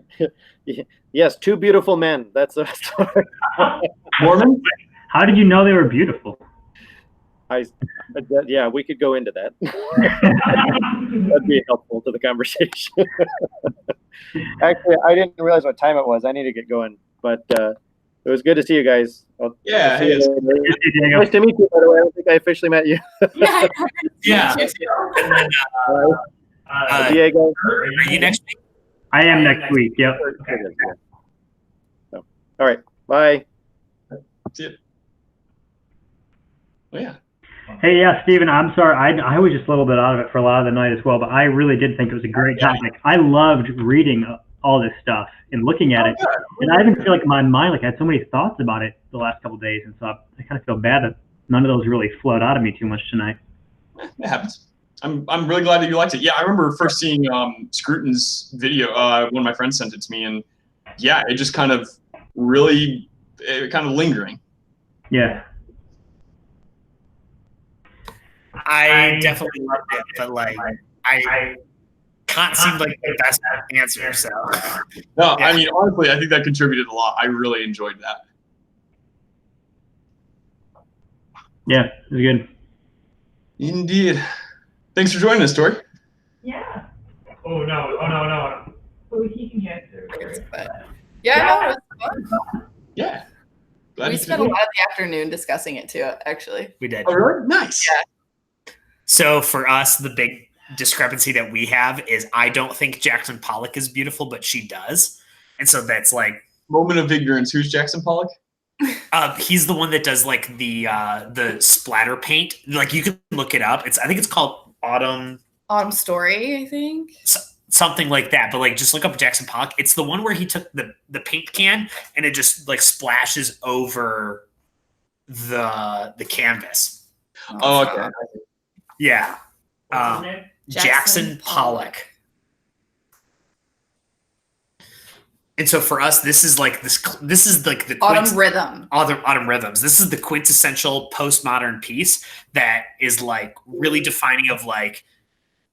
Yes, two beautiful men. That's a story. Mormon? How did you know they were beautiful? Yeah, we could go into that. That'd be helpful to the conversation. Actually, I didn't realize what time it was. I need to get going, but it was good to see you guys. I'll see you later. Nice to meet you, by the way. I don't think I officially met you. Yeah. And then, Diego. are you next week? I am next week. Yep. So, all right. Bye. See you. Oh, yeah. Hey, yeah, Stephen, I'm sorry. I was just a little bit out of it for a lot of the night as well, but I really did think it was a great topic. I loved reading all this stuff and looking at it. And I even feel like my mind like I had so many thoughts about it the last couple of days, and so I kind of feel bad that none of those really flowed out of me too much tonight. It happens. I'm really glad that you liked it. Yeah, I remember first seeing Scruton's video. One of my friends sent it to me, and yeah, it just kind of really kind of lingering. Yeah. I definitely loved it, but like I can't seem like the best answer. So No, yeah. I mean honestly, I think that contributed a lot. I really enjoyed that. Yeah, it was good. Indeed. Thanks for joining us, Tori. Yeah. Oh no. Oh, he can answer. Yeah, no, it was fun. Yeah. Glad We you spent a did. lot of the afternoon discussing it too, actually. We did. Oh, really? Nice. So for us, the big discrepancy that we have is I don't think Jackson Pollock is beautiful, but she does. And so that's like Moment of ignorance. Who's Jackson Pollock? he's the one that does like the splatter paint. Like you can look it up. I think it's called Autumn Autumn Story, I think. something like that. But like just look up Jackson Pollock. It's the one where he took the paint can and it just like splashes over the canvas. Oh, it's okay. not. Yeah. What's his name? Jackson Pollock. And so for us, this is like the Autumn Rhythm. Autumn Rhythms. This is the quintessential postmodern piece that is like really defining of like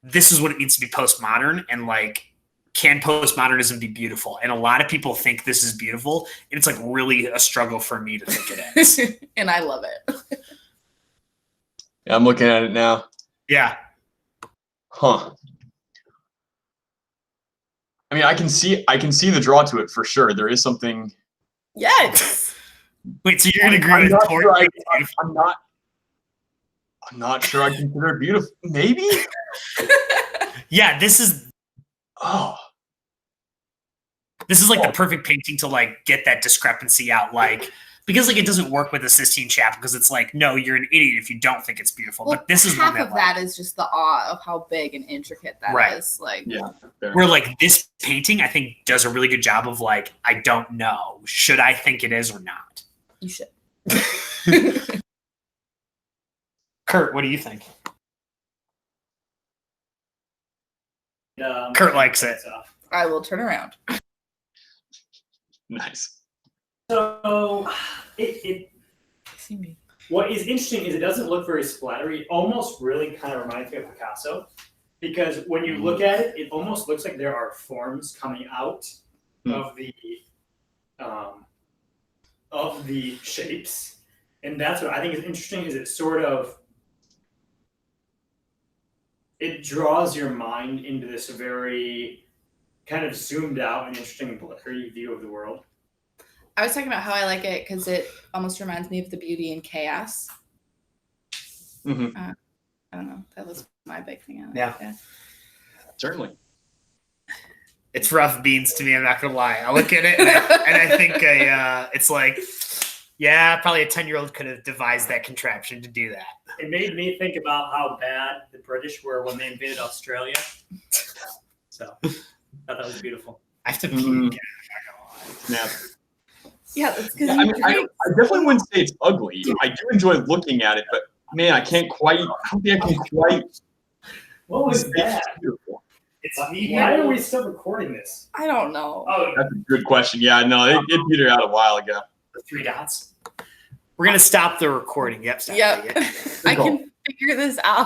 this is what it means to be postmodern, and like can postmodernism be beautiful? And a lot of people think this is beautiful, and it's like really a struggle for me to think it is. And I love it. Yeah, I'm looking at it now. Yeah. Huh. I mean, I can see the draw to it for sure. There is something. Yes. Wait, so you're gonna agree I'm with not Tori? sure I'm not sure I consider it beautiful. Maybe. Yeah, this is Oh. like the perfect painting to like get that discrepancy out, like because like it doesn't work with the Sistine Chapel because it's like no, you're an idiot if you don't think it's beautiful. Well, but this is half one of that, that is just the awe of how big and intricate that is. Right. Like, Yeah. Fair. where like this painting I think does a really good job of like I don't know, should I think it is or not? you should. Kurt, what do you think? And, Kurt likes it. I will turn around. Nice. So, See me. what is interesting is it doesn't look very splattery. It almost really kind of reminds me of Picasso, because when you look at it, it almost looks like there are forms coming out of the shapes, and that's what I think is interesting. Is it sort of it draws your mind into this very kind of zoomed out and interesting blurry view of the world. I was talking about how I like it because it almost reminds me of the Beauty and Chaos. Mhm. I don't know. That was my big thing. Yeah. Certainly. It's rough beans to me, I'm not gonna lie. I look at it and I think it's like, yeah, probably a 10-year-old could have devised that contraption to do that. It made me think about how bad the British were when they invaded Australia. So I thought that was beautiful. I have to pee Mhm. again. Snap. Yeah, that's because Yeah, I mean, I definitely wouldn't say it's ugly. I do enjoy looking at it, but man, I don't think I can quite. What was It's that? beautiful. It's Why are we still recording this? I don't know. Oh, That's a good question. Yeah, no, it petered out a while ago. the 3 dots. We're gonna stop the recording. Yep. Stop Yep. it. I can figure this out.